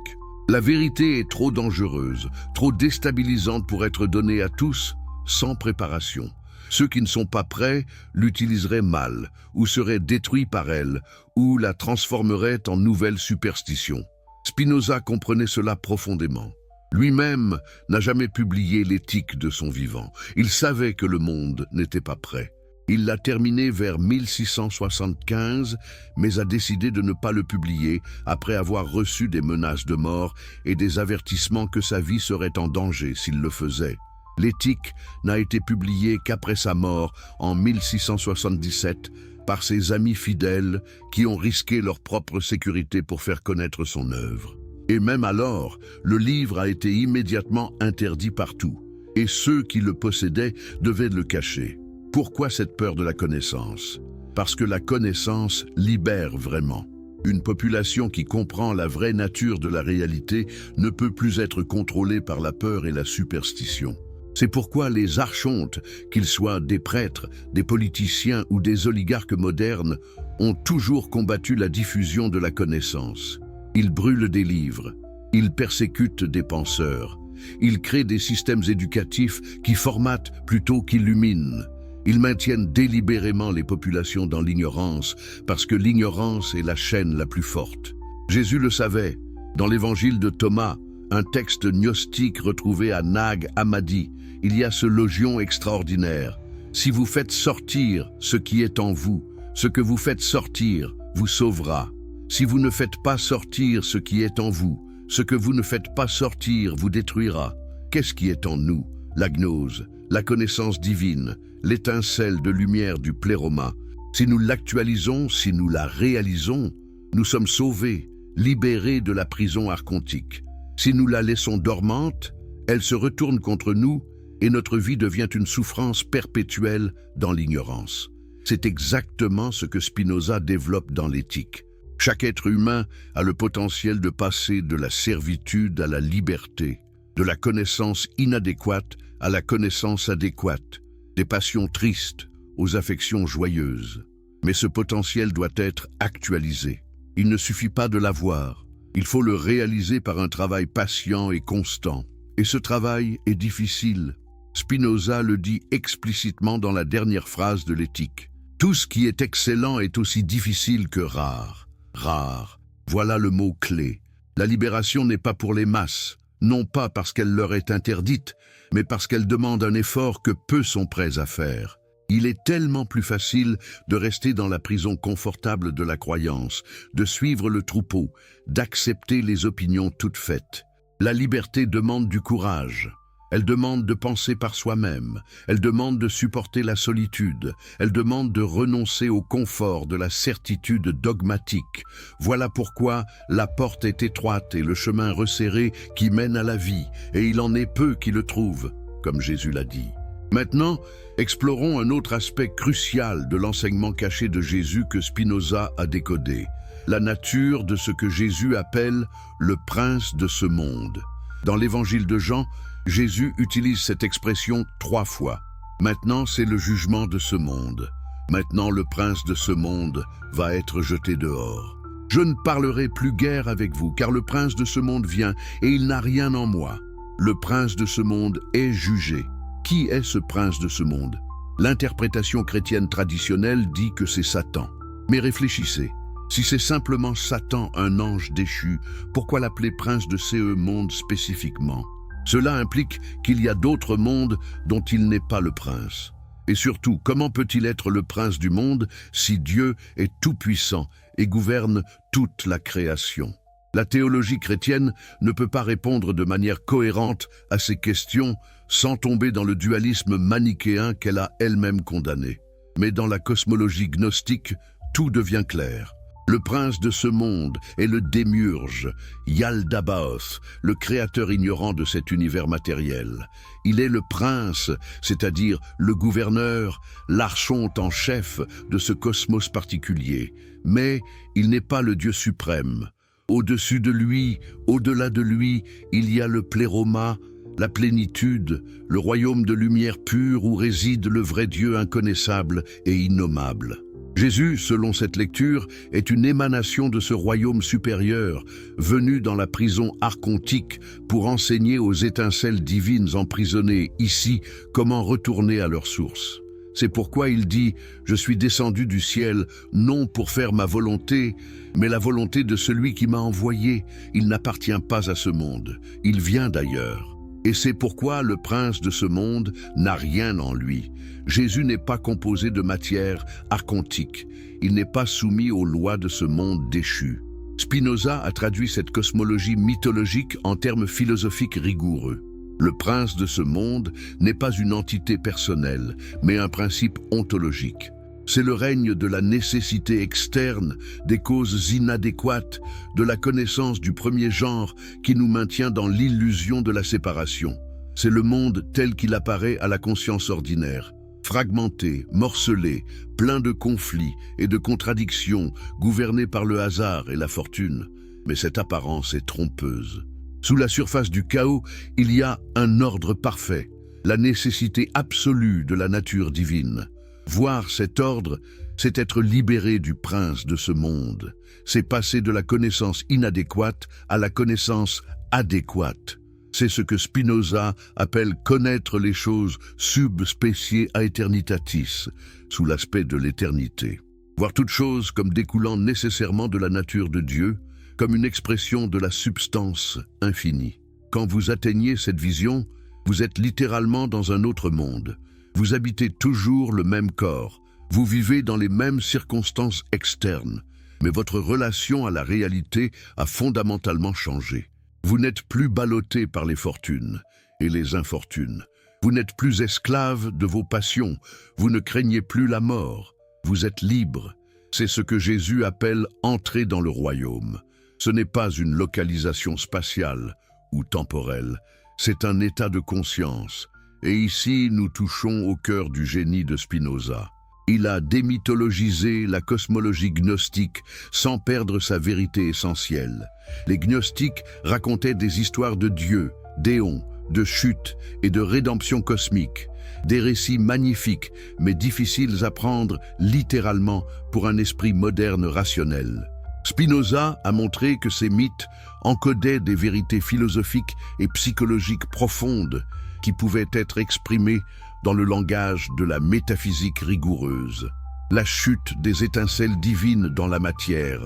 Speaker 1: La vérité est trop dangereuse, trop déstabilisante pour être donnée à tous sans préparation. Ceux qui ne sont pas prêts l'utiliseraient mal, ou seraient détruits par elle, ou la transformeraient en nouvelle superstition. Spinoza comprenait cela profondément. Lui-même n'a jamais publié l'éthique de son vivant. Il savait que le monde n'était pas prêt. Il l'a terminé vers 1675, mais a décidé de ne pas le publier après avoir reçu des menaces de mort et des avertissements que sa vie serait en danger s'il le faisait. L'éthique n'a été publiée qu'après sa mort en 1677 par ses amis fidèles qui ont risqué leur propre sécurité pour faire connaître son œuvre. Et même alors, le livre a été immédiatement interdit partout, et ceux qui le possédaient devaient le cacher. Pourquoi cette peur de la connaissance? Parce que la connaissance libère vraiment. Une population qui comprend la vraie nature de la réalité ne peut plus être contrôlée par la peur et la superstition. C'est pourquoi les archontes, qu'ils soient des prêtres, des politiciens ou des oligarques modernes, ont toujours combattu la diffusion de la connaissance. Ils brûlent des livres, ils persécutent des penseurs, ils créent des systèmes éducatifs qui formatent plutôt qu'illuminent. Ils maintiennent délibérément les populations dans l'ignorance, parce que l'ignorance est la chaîne la plus forte. Jésus le savait. Dans l'évangile de Thomas, un texte gnostique retrouvé à Nag Hammadi, il y a ce logion extraordinaire. Si vous faites sortir ce qui est en vous, ce que vous faites sortir vous sauvera. Si vous ne faites pas sortir ce qui est en vous, ce que vous ne faites pas sortir vous détruira. Qu'est-ce qui est en nous? La gnose, la connaissance divine, l'étincelle de lumière du pléroma. Si nous l'actualisons, si nous la réalisons, nous sommes sauvés, libérés de la prison archontique. Si nous la laissons dormante, elle se retourne contre nous et notre vie devient une souffrance perpétuelle dans l'ignorance. C'est exactement ce que Spinoza développe dans l'éthique. Chaque être humain a le potentiel de passer de la servitude à la liberté, de la connaissance inadéquate à la connaissance adéquate, des passions tristes aux affections joyeuses. Mais ce potentiel doit être actualisé. Il ne suffit pas de l'avoir. Il faut le réaliser par un travail patient et constant. Et ce travail est difficile. Spinoza le dit explicitement dans la dernière phrase de l'éthique. Tout ce qui est excellent est aussi difficile que rare. Rare. Voilà le mot clé. La libération n'est pas pour les masses, non pas parce qu'elle leur est interdite, mais parce qu'elle demande un effort que peu sont prêts à faire. Il est tellement plus facile de rester dans la prison confortable de la croyance, de suivre le troupeau, d'accepter les opinions toutes faites. La liberté demande du courage. Elle demande de penser par soi-même. Elle demande de supporter la solitude. Elle demande de renoncer au confort de la certitude dogmatique. Voilà pourquoi la porte est étroite et le chemin resserré qui mène à la vie, et il en est peu qui le trouvent, comme Jésus l'a dit. Maintenant, explorons un autre aspect crucial de l'enseignement caché de Jésus que Spinoza a décodé, la nature de ce que Jésus appelle le prince de ce monde. Dans l'évangile de Jean, Jésus utilise cette expression 3 fois. Maintenant, c'est le jugement de ce monde. Maintenant, le prince de ce monde va être jeté dehors. Je ne parlerai plus guère avec vous, car le prince de ce monde vient et il n'a rien en moi. Le prince de ce monde est jugé. Qui est ce prince de ce monde? L'interprétation chrétienne traditionnelle dit que c'est Satan. Mais réfléchissez, si c'est simplement Satan, un ange déchu, pourquoi l'appeler prince de ce monde spécifiquement? Cela implique qu'il y a d'autres mondes dont il n'est pas le prince. Et surtout, comment peut-il être le prince du monde si Dieu est tout-puissant et gouverne toute la création? La théologie chrétienne ne peut pas répondre de manière cohérente à ces questions sans tomber dans le dualisme manichéen qu'elle a elle-même condamné. Mais dans la cosmologie gnostique, tout devient clair. Le prince de ce monde est le démiurge, Yaldabaoth, le créateur ignorant de cet univers matériel. Il est le prince, c'est-à-dire le gouverneur, l'archonte en chef de ce cosmos particulier. Mais il n'est pas le Dieu suprême. Au-dessus de lui, au-delà de lui, il y a le pléroma, la plénitude, le royaume de lumière pure où réside le vrai Dieu inconnaissable et innommable. Jésus, selon cette lecture, est une émanation de ce royaume supérieur, venu dans la prison archontique pour enseigner aux étincelles divines emprisonnées ici comment retourner à leur source. C'est pourquoi il dit « Je suis descendu du ciel, non pour faire ma volonté, mais la volonté de celui qui m'a envoyé. Il n'appartient pas à ce monde, il vient d'ailleurs. » Et c'est pourquoi le prince de ce monde n'a rien en lui. Jésus n'est pas composé de matière archontique. Il n'est pas soumis aux lois de ce monde déchu. Spinoza a traduit cette cosmologie mythologique en termes philosophiques rigoureux. Le prince de ce monde n'est pas une entité personnelle, mais un principe ontologique. C'est le règne de la nécessité externe, des causes inadéquates, de la connaissance du premier genre qui nous maintient dans l'illusion de la séparation. C'est le monde tel qu'il apparaît à la conscience ordinaire, fragmenté, morcelé, plein de conflits et de contradictions, gouverné par le hasard et la fortune. Mais cette apparence est trompeuse. Sous la surface du chaos, il y a un ordre parfait, la nécessité absolue de la nature divine. Voir cet ordre, c'est être libéré du prince de ce monde. C'est passer de la connaissance inadéquate à la connaissance adéquate. C'est ce que Spinoza appelle connaître les choses sub specie aeternitatis, sous l'aspect de l'éternité. Voir toute chose comme découlant nécessairement de la nature de Dieu, comme une expression de la substance infinie. Quand vous atteignez cette vision, vous êtes littéralement dans un autre monde. Vous habitez toujours le même corps, vous vivez dans les mêmes circonstances externes, mais votre relation à la réalité a fondamentalement changé. Vous n'êtes plus ballotté par les fortunes et les infortunes. Vous n'êtes plus esclave de vos passions, vous ne craignez plus la mort. Vous êtes libre. C'est ce que Jésus appelle « entrer dans le royaume ». Ce n'est pas une localisation spatiale ou temporelle, c'est un état de conscience. Et ici, nous touchons au cœur du génie de Spinoza. Il a démythologisé la cosmologie gnostique sans perdre sa vérité essentielle. Les gnostiques racontaient des histoires de Dieu, d'éons, de chute et de rédemption cosmique. Des récits magnifiques, mais difficiles à prendre littéralement pour un esprit moderne rationnel. Spinoza a montré que ces mythes encodaient des vérités philosophiques et psychologiques profondes qui pouvaient être exprimées dans le langage de la métaphysique rigoureuse. La chute des étincelles divines dans la matière,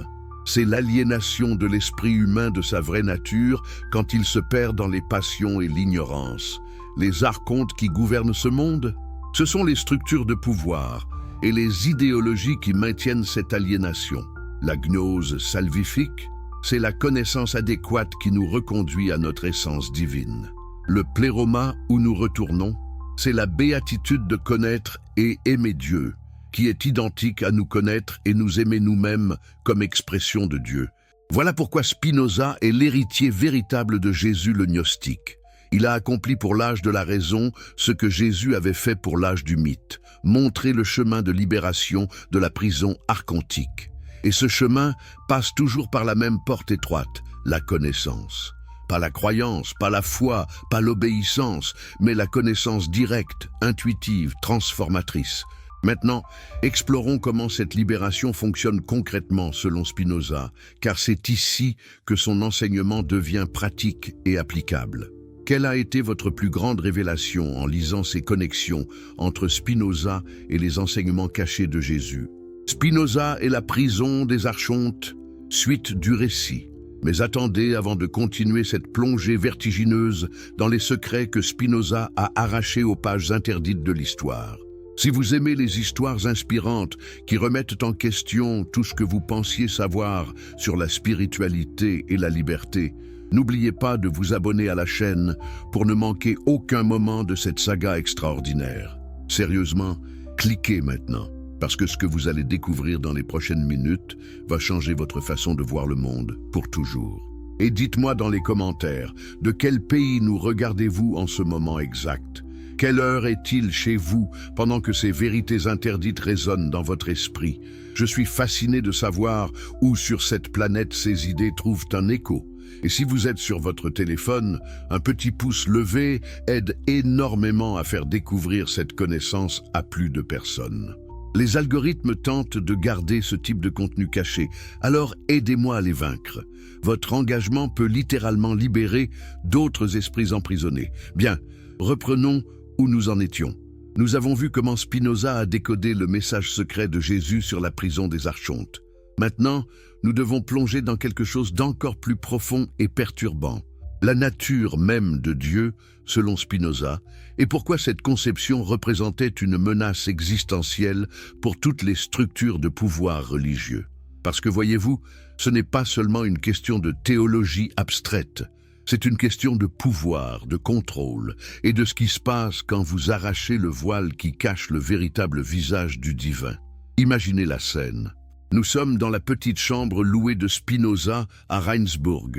Speaker 1: c'est l'aliénation de l'esprit humain de sa vraie nature quand il se perd dans les passions et l'ignorance. Les archontes qui gouvernent ce monde, ce sont les structures de pouvoir et les idéologies qui maintiennent cette aliénation. La gnose salvifique, c'est la connaissance adéquate qui nous reconduit à notre essence divine. Le pléroma où nous retournons, c'est la béatitude de connaître et aimer Dieu, qui est identique à nous connaître et nous aimer nous-mêmes comme expression de Dieu. Voilà pourquoi Spinoza est l'héritier véritable de Jésus le gnostique. Il a accompli pour l'âge de la raison ce que Jésus avait fait pour l'âge du mythe, montrer le chemin de libération de la prison archontique. Et ce chemin passe toujours par la même porte étroite, la connaissance. Pas la croyance, pas la foi, pas l'obéissance, mais la connaissance directe, intuitive, transformatrice. Maintenant, explorons comment cette libération fonctionne concrètement selon Spinoza, car c'est ici que son enseignement devient pratique et applicable. Quelle a été votre plus grande révélation en lisant ces connexions entre Spinoza et les enseignements cachés de Jésus? Spinoza et la prison des archontes, suite du récit. Mais attendez avant de continuer cette plongée vertigineuse dans les secrets que Spinoza a arrachés aux pages interdites de l'histoire. Si vous aimez les histoires inspirantes qui remettent en question tout ce que vous pensiez savoir sur la spiritualité et la liberté, n'oubliez pas de vous abonner à la chaîne pour ne manquer aucun moment de cette saga extraordinaire. Sérieusement, cliquez maintenant, parce que ce que vous allez découvrir dans les prochaines minutes va changer votre façon de voir le monde pour toujours. Et dites-moi dans les commentaires, de quel pays nous regardez-vous en ce moment exact? Quelle heure est-il chez vous pendant que ces vérités interdites résonnent dans votre esprit? Je suis fasciné de savoir où sur cette planète ces idées trouvent un écho. Et si vous êtes sur votre téléphone, un petit pouce levé aide énormément à faire découvrir cette connaissance à plus de personnes. Les algorithmes tentent de garder ce type de contenu caché, alors aidez-moi à les vaincre. Votre engagement peut littéralement libérer d'autres esprits emprisonnés. Bien, reprenons où nous en étions. Nous avons vu comment Spinoza a décodé le message secret de Jésus sur la prison des Archontes. Maintenant, nous devons plonger dans quelque chose d'encore plus profond et perturbant. La nature même de Dieu, selon Spinoza, et pourquoi cette conception représentait une menace existentielle pour toutes les structures de pouvoir religieux. Parce que voyez-vous, ce n'est pas seulement une question de théologie abstraite, c'est une question de pouvoir, de contrôle, et de ce qui se passe quand vous arrachez le voile qui cache le véritable visage du divin. Imaginez la scène. Nous sommes dans la petite chambre louée de Spinoza à Ravensbourg,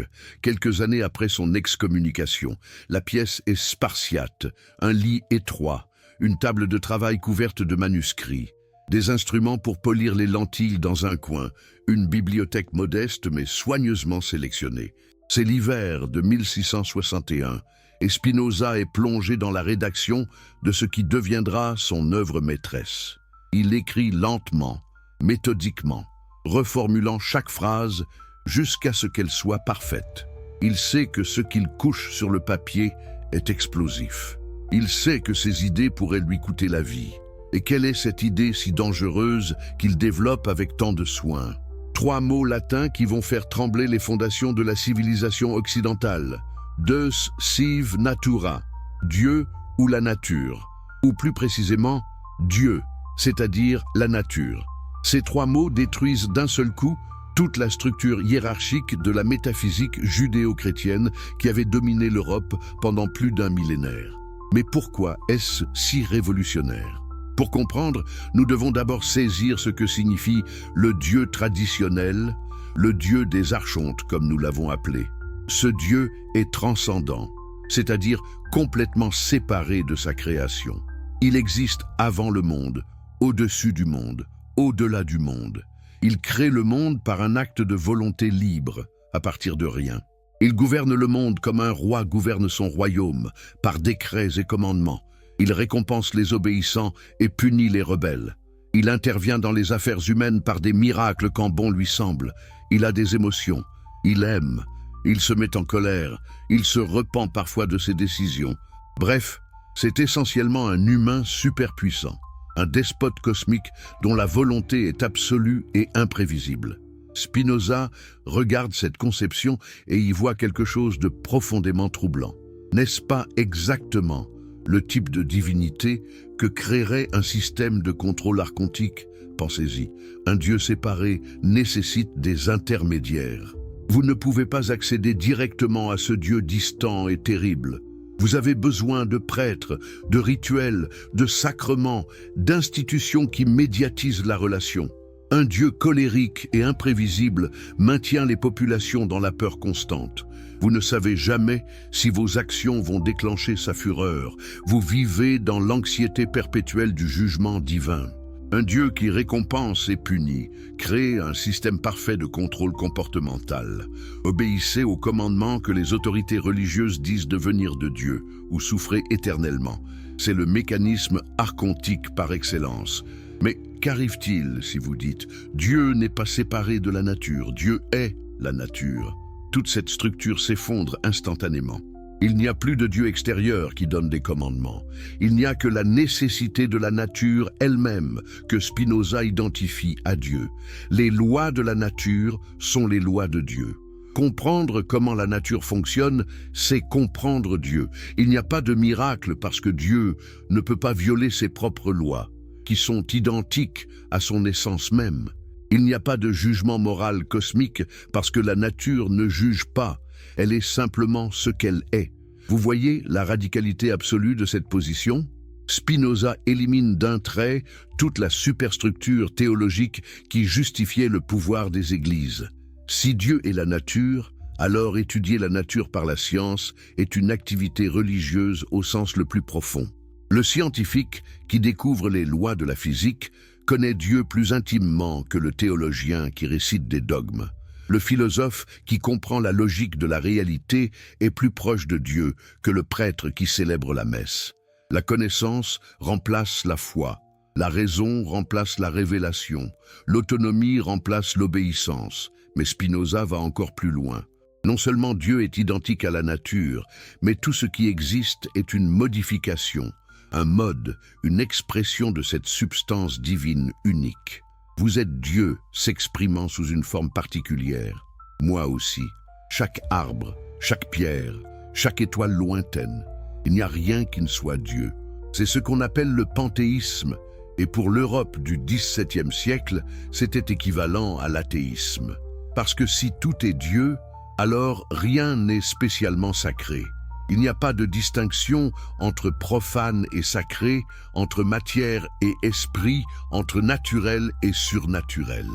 Speaker 1: quelques années après son excommunication. La pièce est spartiate, un lit étroit, une table de travail couverte de manuscrits, des instruments pour polir les lentilles dans un coin, une bibliothèque modeste mais soigneusement sélectionnée. C'est l'hiver de 1661 et Spinoza est plongé dans la rédaction de ce qui deviendra son œuvre maîtresse. Il écrit lentement, méthodiquement, reformulant chaque phrase jusqu'à ce qu'elle soit parfaite. Il sait que ce qu'il couche sur le papier est explosif. Il sait que ses idées pourraient lui coûter la vie. Et quelle est cette idée si dangereuse qu'il développe avec tant de soin? 3 mots latins qui vont faire trembler les fondations de la civilisation occidentale. Deus sive natura, Dieu ou la nature. Ou plus précisément, Dieu, c'est-à-dire la nature. Ces 3 mots détruisent d'un seul coup toute la structure hiérarchique de la métaphysique judéo-chrétienne qui avait dominé l'Europe pendant plus d'un millénaire. Mais pourquoi est-ce si révolutionnaire? Pour comprendre, nous devons d'abord saisir ce que signifie le Dieu traditionnel, le Dieu des Archontes comme nous l'avons appelé. Ce Dieu est transcendant, c'est-à-dire complètement séparé de sa création. Il existe avant le monde, au-dessus du monde, au-delà du monde. Il crée le monde par un acte de volonté libre, à partir de rien. Il gouverne le monde comme un roi gouverne son royaume, par décrets et commandements. Il récompense les obéissants et punit les rebelles. Il intervient dans les affaires humaines par des miracles quand bon lui semble. Il a des émotions. Il aime. Il se met en colère. Il se repent parfois de ses décisions. Bref, c'est essentiellement un humain superpuissant. Un despote cosmique dont la volonté est absolue et imprévisible. Spinoza regarde cette conception et y voit quelque chose de profondément troublant. N'est-ce pas exactement le type de divinité que créerait un système de contrôle archontique? Pensez-y, un Dieu séparé nécessite des intermédiaires. Vous ne pouvez pas accéder directement à ce Dieu distant et terrible. Vous avez besoin de prêtres, de rituels, de sacrements, d'institutions qui médiatisent la relation. Un Dieu colérique et imprévisible maintient les populations dans la peur constante. Vous ne savez jamais si vos actions vont déclencher sa fureur. Vous vivez dans l'anxiété perpétuelle du jugement divin. Un Dieu qui récompense et punit, crée un système parfait de contrôle comportemental. Obéissez aux commandements que les autorités religieuses disent de venir de Dieu, ou souffrez éternellement. C'est le mécanisme archontique par excellence. Mais qu'arrive-t-il si vous dites « Dieu n'est pas séparé de la nature, Dieu est la nature ». Toute cette structure s'effondre instantanément. Il n'y a plus de Dieu extérieur qui donne des commandements. Il n'y a que la nécessité de la nature elle-même que Spinoza identifie à Dieu. Les lois de la nature sont les lois de Dieu. Comprendre comment la nature fonctionne, c'est comprendre Dieu. Il n'y a pas de miracle parce que Dieu ne peut pas violer ses propres lois, qui sont identiques à son essence même. Il n'y a pas de jugement moral cosmique parce que la nature ne juge pas. Elle est simplement ce qu'elle est. Vous voyez la radicalité absolue de cette position? Spinoza élimine d'un trait toute la superstructure théologique qui justifiait le pouvoir des églises. Si Dieu est la nature, alors étudier la nature par la science est une activité religieuse au sens le plus profond. Le scientifique, qui découvre les lois de la physique, connaît Dieu plus intimement que le théologien qui récite des dogmes. Le philosophe qui comprend la logique de la réalité est plus proche de Dieu que le prêtre qui célèbre la messe. La connaissance remplace la foi. La raison remplace la révélation, l'autonomie remplace l'obéissance, mais Spinoza va encore plus loin. Non seulement Dieu est identique à la nature, mais tout ce qui existe est une modification, un mode, une expression de cette substance divine unique. Vous êtes Dieu s'exprimant sous une forme particulière. Moi aussi. Chaque arbre, chaque pierre, chaque étoile lointaine. Il n'y a rien qui ne soit Dieu. C'est ce qu'on appelle le panthéisme. Et pour l'Europe du XVIIe siècle, c'était équivalent à l'athéisme. Parce que si tout est Dieu, alors rien n'est spécialement sacré. Il n'y a pas de distinction entre profane et sacré, entre matière et esprit, entre naturel et surnaturel.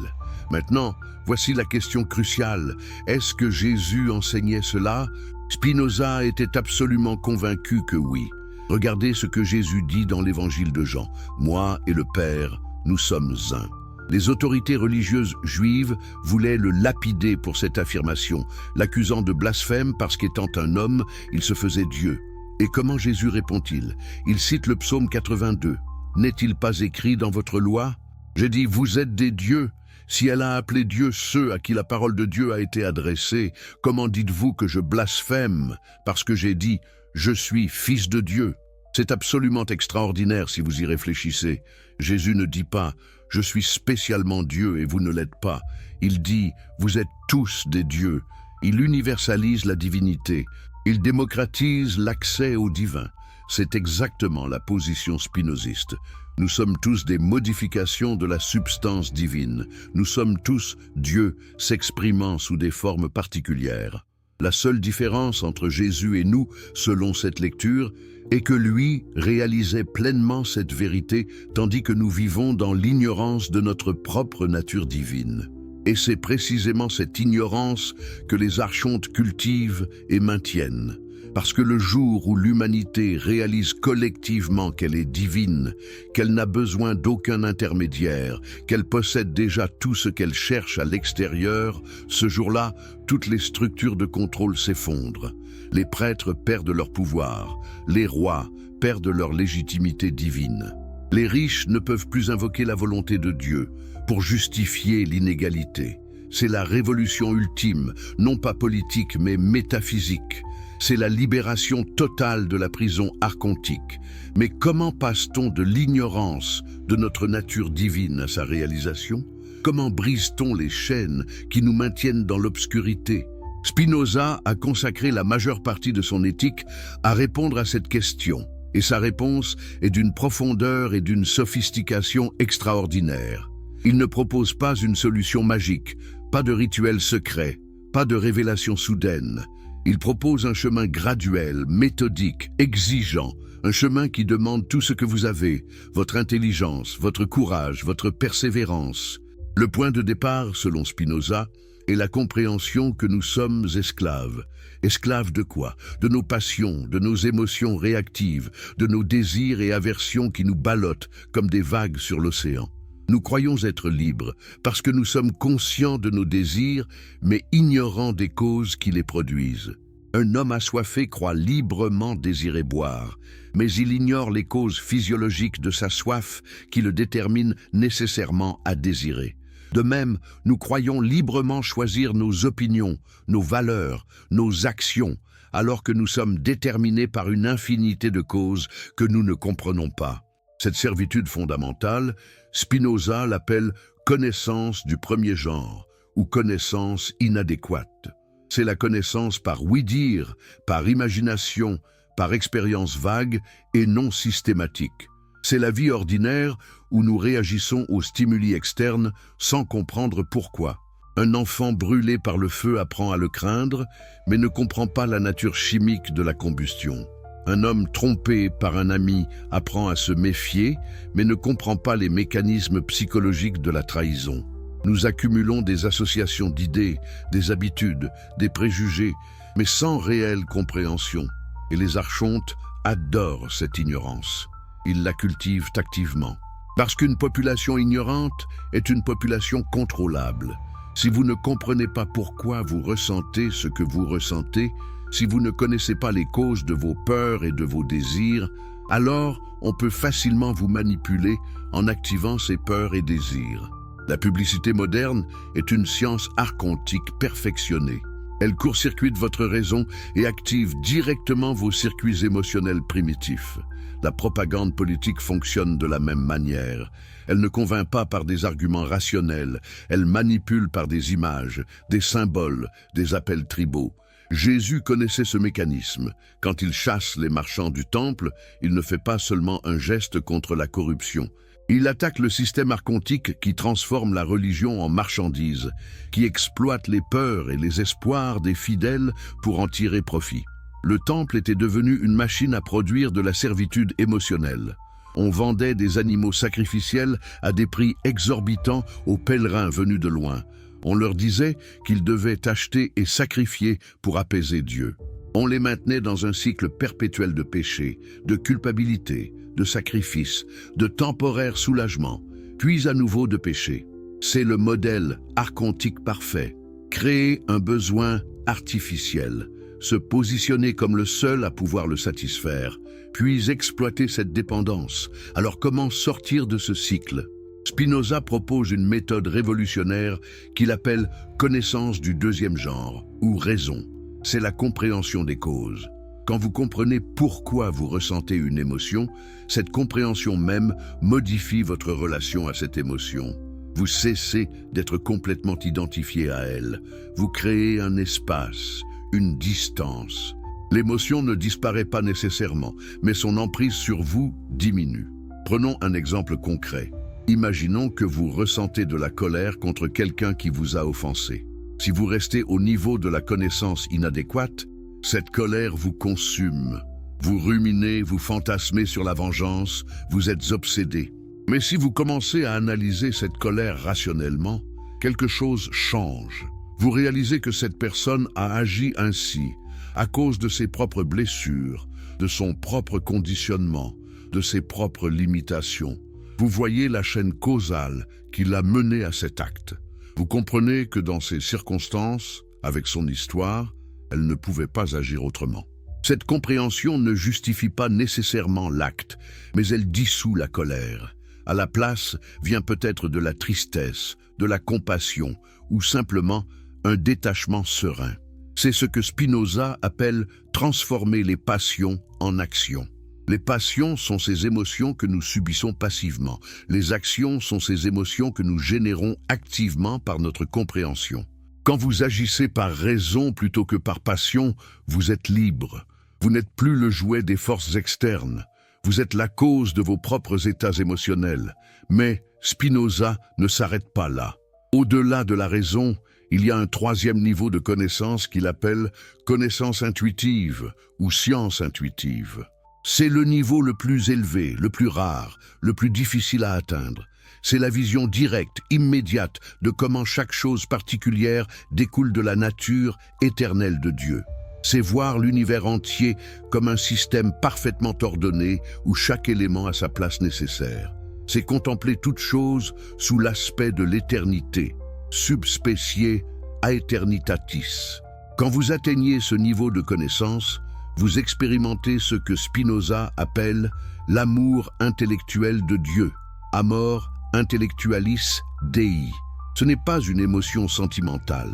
Speaker 1: Maintenant, voici la question cruciale. Est-ce que Jésus enseignait cela? Spinoza était absolument convaincu que oui. Regardez ce que Jésus dit dans l'évangile de Jean. « Moi et le Père, nous sommes un ». Les autorités religieuses juives voulaient le lapider pour cette affirmation, l'accusant de blasphème parce qu'étant un homme, il se faisait Dieu. Et comment Jésus répond-il? Il cite le psaume 82. « N'est-il pas écrit dans votre loi? J'ai dit, vous êtes des dieux. Si elle a appelé Dieu ceux à qui la parole de Dieu a été adressée, comment dites-vous que je blasphème parce que j'ai dit « Je suis fils de Dieu ». C'est absolument extraordinaire si vous y réfléchissez. Jésus ne dit pas « Je suis spécialement Dieu et vous ne l'êtes pas ». Il dit « Vous êtes tous des dieux ». Il universalise la divinité. Il démocratise l'accès au divin. C'est exactement la position spinoziste. Nous sommes tous des modifications de la substance divine. Nous sommes tous Dieu s'exprimant sous des formes particulières. La seule différence entre Jésus et nous, selon cette lecture, est que lui réalisait pleinement cette vérité, tandis que nous vivons dans l'ignorance de notre propre nature divine. Et c'est précisément cette ignorance que les archontes cultivent et maintiennent. Parce que le jour où l'humanité réalise collectivement qu'elle est divine, qu'elle n'a besoin d'aucun intermédiaire, qu'elle possède déjà tout ce qu'elle cherche à l'extérieur, ce jour-là, toutes les structures de contrôle s'effondrent. Les prêtres perdent leur pouvoir, les rois perdent leur légitimité divine. Les riches ne peuvent plus invoquer la volonté de Dieu pour justifier l'inégalité. C'est la révolution ultime, non pas politique mais métaphysique. C'est la libération totale de la prison archontique. Mais comment passe-t-on de l'ignorance de notre nature divine à sa réalisation? Comment brise-t-on les chaînes qui nous maintiennent dans l'obscurité? Spinoza a consacré la majeure partie de son éthique à répondre à cette question. Et sa réponse est d'une profondeur et d'une sophistication extraordinaires. Il ne propose pas une solution magique, pas de rituel secret, pas de révélation soudaine. Il propose un chemin graduel, méthodique, exigeant, un chemin qui demande tout ce que vous avez, votre intelligence, votre courage, votre persévérance. Le point de départ, selon Spinoza, est la compréhension que nous sommes esclaves. Esclaves de quoi? De nos passions, de nos émotions réactives, de nos désirs et aversions qui nous ballottent comme des vagues sur l'océan. Nous croyons être libres parce que nous sommes conscients de nos désirs, mais ignorants des causes qui les produisent. Un homme assoiffé croit librement désirer boire, mais il ignore les causes physiologiques de sa soif qui le déterminent nécessairement à désirer. De même, nous croyons librement choisir nos opinions, nos valeurs, nos actions, alors que nous sommes déterminés par une infinité de causes que nous ne comprenons pas. Cette servitude fondamentale, Spinoza l'appelle connaissance du premier genre ou connaissance inadéquate. C'est la connaissance par ouï-dire, par imagination, par expérience vague et non systématique. C'est la vie ordinaire où nous réagissons aux stimuli externes sans comprendre pourquoi. Un enfant brûlé par le feu apprend à le craindre, mais ne comprend pas la nature chimique de la combustion. Un homme trompé par un ami apprend à se méfier, mais ne comprend pas les mécanismes psychologiques de la trahison. Nous accumulons des associations d'idées, des habitudes, des préjugés, mais sans réelle compréhension. Et les archontes adorent cette ignorance. Ils la cultivent activement. Parce qu'une population ignorante est une population contrôlable. Si vous ne comprenez pas pourquoi vous ressentez ce que vous ressentez, si vous ne connaissez pas les causes de vos peurs et de vos désirs, alors on peut facilement vous manipuler en activant ses peurs et désirs. La publicité moderne est une science archontique perfectionnée. Elle court-circuite votre raison et active directement vos circuits émotionnels primitifs. La propagande politique fonctionne de la même manière. Elle ne convainc pas par des arguments rationnels, elle manipule par des images, des symboles, des appels tribaux. Jésus connaissait ce mécanisme. Quand il chasse les marchands du temple, il ne fait pas seulement un geste contre la corruption. Il attaque le système archontique qui transforme la religion en marchandise, qui exploite les peurs et les espoirs des fidèles pour en tirer profit. Le temple était devenu une machine à produire de la servitude émotionnelle. On vendait des animaux sacrificiels à des prix exorbitants aux pèlerins venus de loin. On leur disait qu'ils devaient acheter et sacrifier pour apaiser Dieu. On les maintenait dans un cycle perpétuel de péché, de culpabilité, de sacrifice, de temporaire soulagement, puis à nouveau de péché. C'est le modèle archontique parfait. Créer un besoin artificiel, se positionner comme le seul à pouvoir le satisfaire, puis exploiter cette dépendance. Alors comment sortir de ce cycle? Spinoza propose une méthode révolutionnaire qu'il appelle connaissance du deuxième genre, ou raison. C'est la compréhension des causes. Quand vous comprenez pourquoi vous ressentez une émotion, cette compréhension même modifie votre relation à cette émotion. Vous cessez d'être complètement identifié à elle. Vous créez un espace, une distance. L'émotion ne disparaît pas nécessairement, mais son emprise sur vous diminue. Prenons un exemple concret. Imaginons que vous ressentez de la colère contre quelqu'un qui vous a offensé. Si vous restez au niveau de la connaissance inadéquate, cette colère vous consume. Vous ruminez, vous fantasmez sur la vengeance, vous êtes obsédé. Mais si vous commencez à analyser cette colère rationnellement, quelque chose change. Vous réalisez que cette personne a agi ainsi à cause de ses propres blessures, de son propre conditionnement, de ses propres limitations. Vous voyez la chaîne causale qui l'a mené à cet acte. Vous comprenez que dans ces circonstances, avec son histoire, elle ne pouvait pas agir autrement. Cette compréhension ne justifie pas nécessairement l'acte, mais elle dissout la colère. À la place vient peut-être de la tristesse, de la compassion ou simplement un détachement serein. C'est ce que Spinoza appelle transformer les passions en actions. Les passions sont ces émotions que nous subissons passivement. Les actions sont ces émotions que nous générons activement par notre compréhension. Quand vous agissez par raison plutôt que par passion, vous êtes libre. Vous n'êtes plus le jouet des forces externes. Vous êtes la cause de vos propres états émotionnels. Mais Spinoza ne s'arrête pas là. Au-delà de la raison, il y a un troisième niveau de connaissance qu'il appelle connaissance intuitive ou science intuitive. C'est le niveau le plus élevé, le plus rare, le plus difficile à atteindre. C'est la vision directe, immédiate de comment chaque chose particulière découle de la nature éternelle de Dieu. C'est voir l'univers entier comme un système parfaitement ordonné où chaque élément a sa place nécessaire. C'est contempler toute chose sous l'aspect de l'éternité, subspecie aeternitatis. Quand vous atteignez ce niveau de connaissance, vous expérimentez ce que Spinoza appelle l'amour intellectuel de Dieu, amor intellectualis Dei. Ce n'est pas une émotion sentimentale,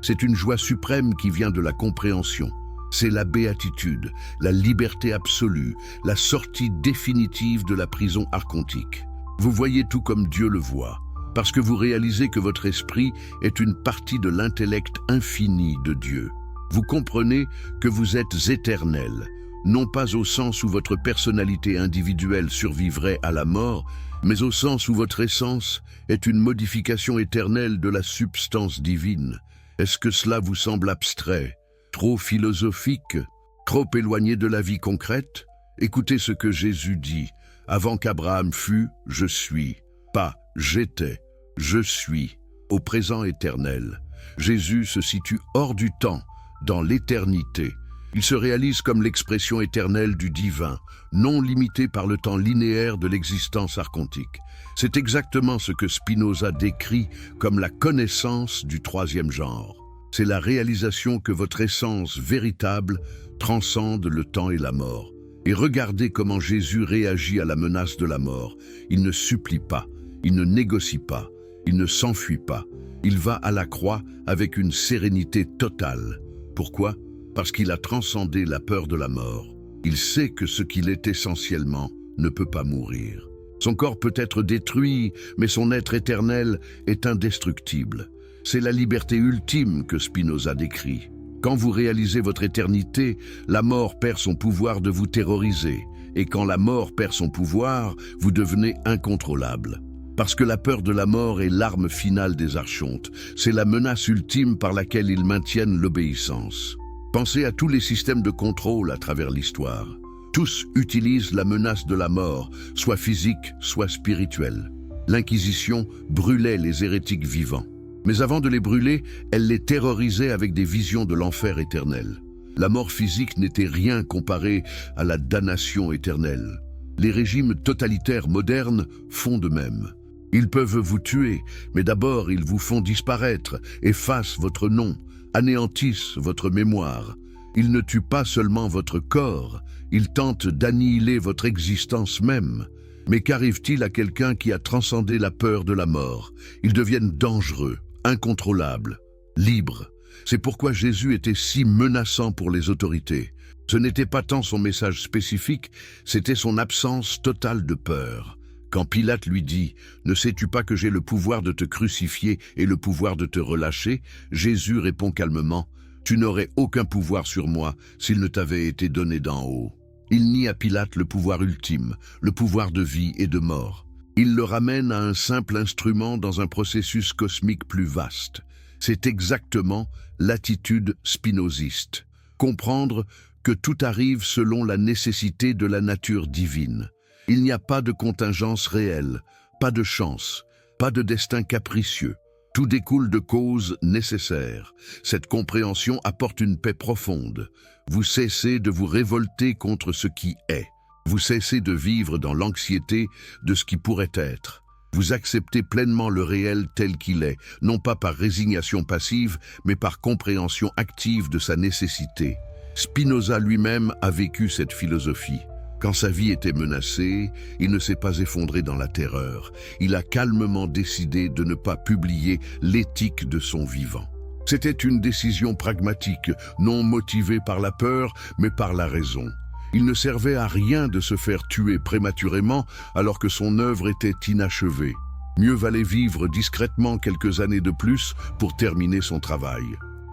Speaker 1: c'est une joie suprême qui vient de la compréhension. C'est la béatitude, la liberté absolue, la sortie définitive de la prison archontique. Vous voyez tout comme Dieu le voit, parce que vous réalisez que votre esprit est une partie de l'intellect infini de Dieu. Vous comprenez que vous êtes éternel, non pas au sens où votre personnalité individuelle survivrait à la mort, mais au sens où votre essence est une modification éternelle de la substance divine. Est-ce que cela vous semble abstrait, trop philosophique, trop éloigné de la vie concrète? Écoutez ce que Jésus dit. Avant qu'Abraham fût, je suis. Pas j'étais, je suis. Au présent éternel. Jésus se situe hors du temps, dans l'éternité. Il se réalise comme l'expression éternelle du divin, non limitée par le temps linéaire de l'existence archontique. C'est exactement ce que Spinoza décrit comme la connaissance du troisième genre. C'est la réalisation que votre essence véritable transcende le temps et la mort. Et regardez comment Jésus réagit à la menace de la mort. Il ne supplie pas, il ne négocie pas, il ne s'enfuit pas. Il va à la croix avec une sérénité totale. Pourquoi? Parce qu'il a transcendé la peur de la mort. Il sait que ce qu'il est essentiellement ne peut pas mourir. Son corps peut être détruit, mais son être éternel est indestructible. C'est la liberté ultime que Spinoza décrit. Quand vous réalisez votre éternité, la mort perd son pouvoir de vous terroriser. Et quand la mort perd son pouvoir, vous devenez incontrôlable. Parce que la peur de la mort est l'arme finale des archontes. C'est la menace ultime par laquelle ils maintiennent l'obéissance. Pensez à tous les systèmes de contrôle à travers l'histoire. Tous utilisent la menace de la mort, soit physique, soit spirituelle. L'Inquisition brûlait les hérétiques vivants. Mais avant de les brûler, elle les terrorisait avec des visions de l'enfer éternel. La mort physique n'était rien comparée à la damnation éternelle. Les régimes totalitaires modernes font de même. Ils peuvent vous tuer, mais d'abord ils vous font disparaître, effacent votre nom, anéantissent votre mémoire. Ils ne tuent pas seulement votre corps, ils tentent d'annihiler votre existence même. Mais qu'arrive-t-il à quelqu'un qui a transcendé la peur de la mort? Ils deviennent dangereux, incontrôlables, libres. C'est pourquoi Jésus était si menaçant pour les autorités. Ce n'était pas tant son message spécifique, c'était son absence totale de peur. Quand Pilate lui dit « Ne sais-tu pas que j'ai le pouvoir de te crucifier et le pouvoir de te relâcher ?» Jésus répond calmement « Tu n'aurais aucun pouvoir sur moi s'il ne t'avait été donné d'en haut. » Il nie à Pilate le pouvoir ultime, le pouvoir de vie et de mort. Il le ramène à un simple instrument dans un processus cosmique plus vaste. C'est exactement l'attitude spinoziste. Comprendre que tout arrive selon la nécessité de la nature divine. Il n'y a pas de contingence réelle, pas de chance, pas de destin capricieux. Tout découle de causes nécessaires. Cette compréhension apporte une paix profonde. Vous cessez de vous révolter contre ce qui est. Vous cessez de vivre dans l'anxiété de ce qui pourrait être. Vous acceptez pleinement le réel tel qu'il est, non pas par résignation passive, mais par compréhension active de sa nécessité. Spinoza lui-même a vécu cette philosophie. Quand sa vie était menacée, il ne s'est pas effondré dans la terreur. Il a calmement décidé de ne pas publier l'éthique de son vivant. C'était une décision pragmatique, non motivée par la peur, mais par la raison. Il ne servait à rien de se faire tuer prématurément alors que son œuvre était inachevée. Mieux valait vivre discrètement quelques années de plus pour terminer son travail.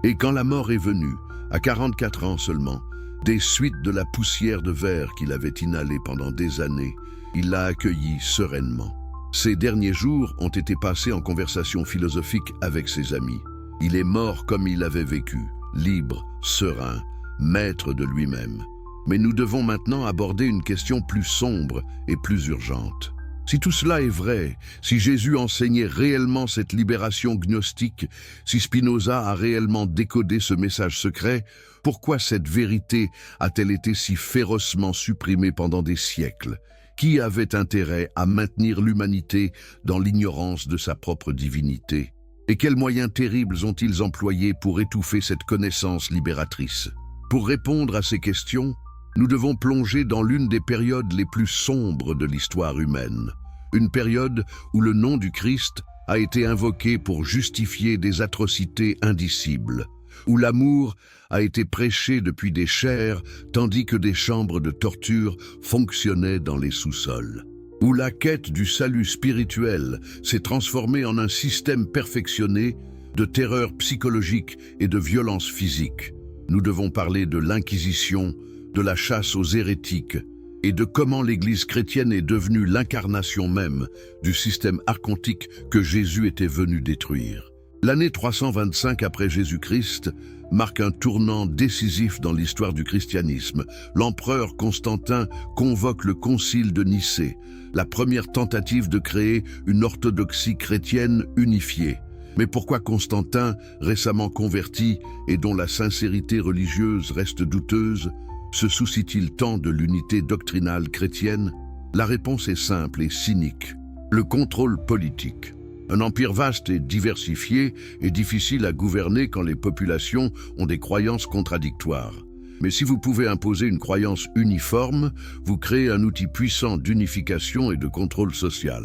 Speaker 1: Et quand la mort est venue, à 44 ans seulement, des suites de la poussière de verre qu'il avait inhalée pendant des années, il l'a accueillie sereinement. Ces derniers jours ont été passés en conversation philosophique avec ses amis. Il est mort comme il avait vécu, libre, serein, maître de lui-même. Mais nous devons maintenant aborder une question plus sombre et plus urgente. Si tout cela est vrai, si Jésus enseignait réellement cette libération gnostique, si Spinoza a réellement décodé ce message secret, pourquoi cette vérité a-t-elle été si férocement supprimée pendant des siècles? Qui avait intérêt à maintenir l'humanité dans l'ignorance de sa propre divinité? Et quels moyens terribles ont-ils employés pour étouffer cette connaissance libératrice? Pour répondre à ces questions, nous devons plonger dans l'une des périodes les plus sombres de l'histoire humaine. Une période où le nom du Christ a été invoqué pour justifier des atrocités indicibles, où l'amour a été prêché depuis des chaires tandis que des chambres de torture fonctionnaient dans les sous-sols, où la quête du salut spirituel s'est transformée en un système perfectionné de terreur psychologique et de violence physique. Nous devons parler de l'Inquisition, de la chasse aux hérétiques et de comment l'Église chrétienne est devenue l'incarnation même du système archontique que Jésus était venu détruire. L'année 325 après Jésus-Christ marque un tournant décisif dans l'histoire du christianisme. L'empereur Constantin convoque le concile de Nicée, la première tentative de créer une orthodoxie chrétienne unifiée. Mais pourquoi Constantin, récemment converti et dont la sincérité religieuse reste douteuse, se soucie-t-il tant de l'unité doctrinale chrétienne? La réponse est simple et cynique. Le contrôle politique. Un empire vaste et diversifié est difficile à gouverner quand les populations ont des croyances contradictoires. Mais si vous pouvez imposer une croyance uniforme, vous créez un outil puissant d'unification et de contrôle social.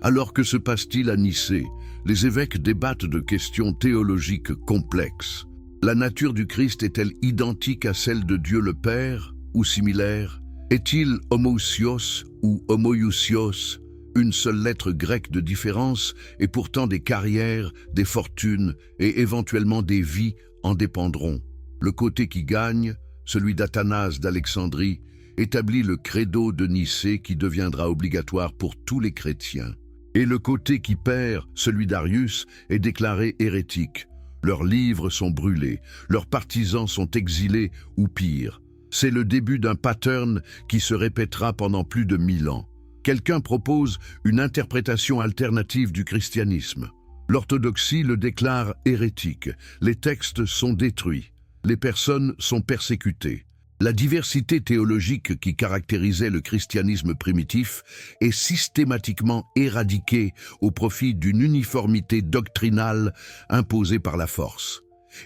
Speaker 1: Alors que se passe-t-il à Nicée? Les évêques débattent de questions théologiques complexes. La nature du Christ est-elle identique à celle de Dieu le Père ou similaire? Est-il homoousios ou homoiousios? Une seule lettre grecque de différence et pourtant des carrières, des fortunes et éventuellement des vies en dépendront. Le côté qui gagne, celui d'Athanase d'Alexandrie, établit le credo de Nicée qui deviendra obligatoire pour tous les chrétiens. Et le côté qui perd, celui d'Arius, est déclaré hérétique. Leurs livres sont brûlés, leurs partisans sont exilés ou pire. C'est le début d'un pattern qui se répétera pendant plus de 1000 ans. Quelqu'un propose une interprétation alternative du christianisme. L'orthodoxie le déclare hérétique. Les textes sont détruits. Les personnes sont persécutées. La diversité théologique qui caractérisait le christianisme primitif est systématiquement éradiquée au profit d'une uniformité doctrinale imposée par la force.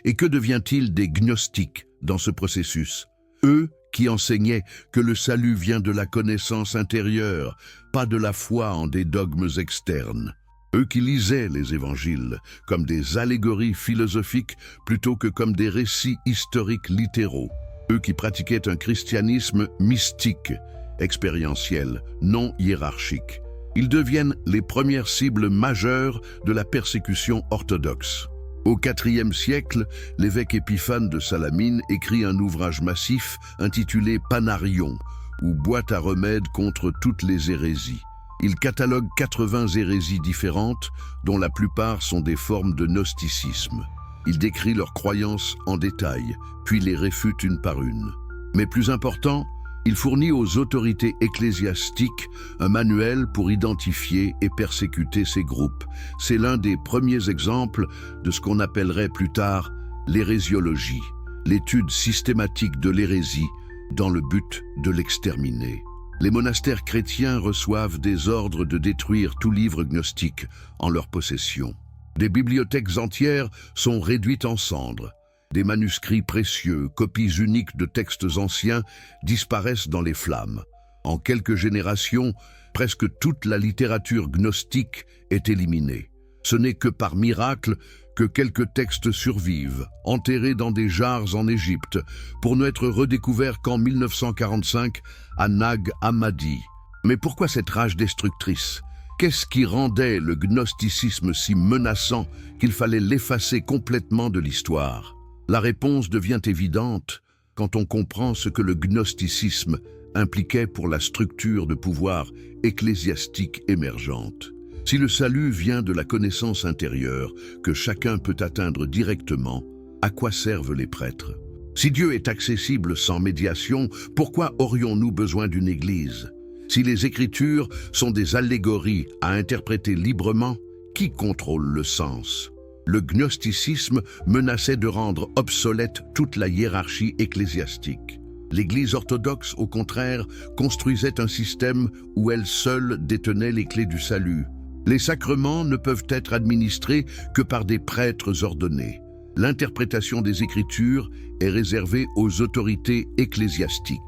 Speaker 1: Et que devient-il des gnostiques dans ce processus? Eux qui enseignaient que le salut vient de la connaissance intérieure, pas de la foi en des dogmes externes. Eux qui lisaient les évangiles comme des allégories philosophiques plutôt que comme des récits historiques littéraux. Eux qui pratiquaient un christianisme mystique, expérientiel, non hiérarchique. Ils deviennent les premières cibles majeures de la persécution orthodoxe. Au IVe siècle, l'évêque Épiphane de Salamine écrit un ouvrage massif intitulé Panarion, ou boîte à remède contre toutes les hérésies. Il catalogue 80 hérésies différentes, dont la plupart sont des formes de gnosticisme. Il décrit leurs croyances en détail, puis les réfute une par une. Mais plus important, il fournit aux autorités ecclésiastiques un manuel pour identifier et persécuter ces groupes. C'est l'un des premiers exemples de ce qu'on appellerait plus tard l'hérésiologie, l'étude systématique de l'hérésie dans le but de l'exterminer. Les monastères chrétiens reçoivent des ordres de détruire tout livre gnostique en leur possession. Des bibliothèques entières sont réduites en cendres. Des manuscrits précieux, copies uniques de textes anciens, disparaissent dans les flammes. En quelques générations, presque toute la littérature gnostique est éliminée. Ce n'est que par miracle que quelques textes survivent, enterrés dans des jarres en Égypte, pour n'être redécouverts qu'en 1945 à Nag Hammadi. Mais pourquoi cette rage destructrice? Qu'est-ce qui rendait le gnosticisme si menaçant qu'il fallait l'effacer complètement de l'histoire? La réponse devient évidente quand on comprend ce que le gnosticisme impliquait pour la structure de pouvoir ecclésiastique émergente. Si le salut vient de la connaissance intérieure que chacun peut atteindre directement, à quoi servent les prêtres? Si Dieu est accessible sans médiation, pourquoi aurions-nous besoin d'une église? Si les Écritures sont des allégories à interpréter librement, qui contrôle le sens? Le gnosticisme menaçait de rendre obsolète toute la hiérarchie ecclésiastique. L'Église orthodoxe, au contraire, construisait un système où elle seule détenait les clés du salut. Les sacrements ne peuvent être administrés que par des prêtres ordonnés. L'interprétation des Écritures est réservée aux autorités ecclésiastiques.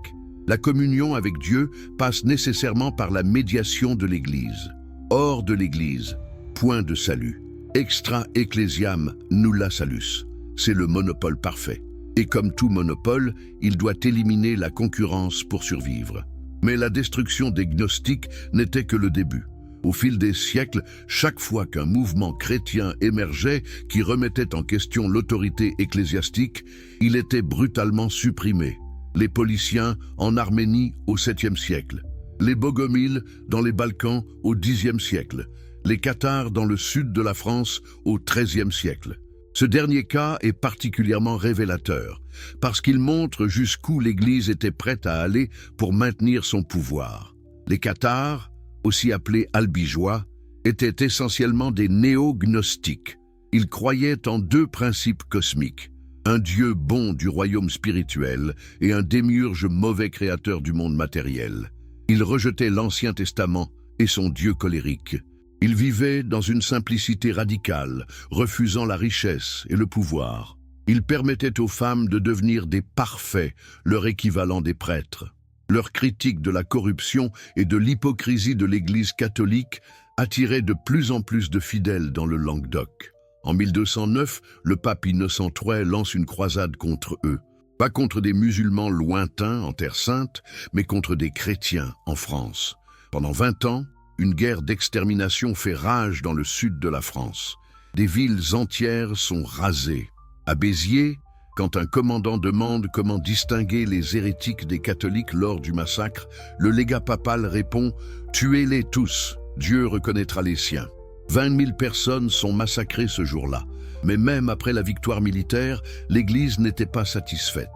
Speaker 1: La communion avec Dieu passe nécessairement par la médiation de l'Église. Hors de l'Église, point de salut. Extra ecclesiam nulla salus. C'est le monopole parfait. Et comme tout monopole, il doit éliminer la concurrence pour survivre. Mais la destruction des gnostiques n'était que le début. Au fil des siècles, chaque fois qu'un mouvement chrétien émergeait qui remettait en question l'autorité ecclésiastique, il était brutalement supprimé. Les Pauliciens en Arménie au 7e siècle, les Bogomiles dans les Balkans au 10e siècle, les Cathares dans le sud de la France au XIIIe siècle. Ce dernier cas est particulièrement révélateur, parce qu'il montre jusqu'où l'Église était prête à aller pour maintenir son pouvoir. Les Cathares, aussi appelés albigeois, étaient essentiellement des néo-gnostiques. Ils croyaient en deux principes cosmiques, un Dieu bon du royaume spirituel et un démiurge mauvais créateur du monde matériel. Ils rejetaient l'Ancien Testament et son Dieu colérique. Ils vivaient dans une simplicité radicale, refusant la richesse et le pouvoir. Il permettait aux femmes de devenir des parfaits, leur équivalent des prêtres. Leur critique de la corruption et de l'hypocrisie de l'Église catholique attirait de plus en plus de fidèles dans le Languedoc. En 1209, le pape Innocent III lance une croisade contre eux. Pas contre des musulmans lointains en Terre Sainte, mais contre des chrétiens en France. Pendant 20 ans, une guerre d'extermination fait rage dans le sud de la France. Des villes entières sont rasées. À Béziers, quand un commandant demande comment distinguer les hérétiques des catholiques lors du massacre, le légat papal répond « Tuez-les tous, Dieu reconnaîtra les siens ». 20 000 personnes sont massacrées ce jour-là. Mais même après la victoire militaire, l'Église n'était pas satisfaite.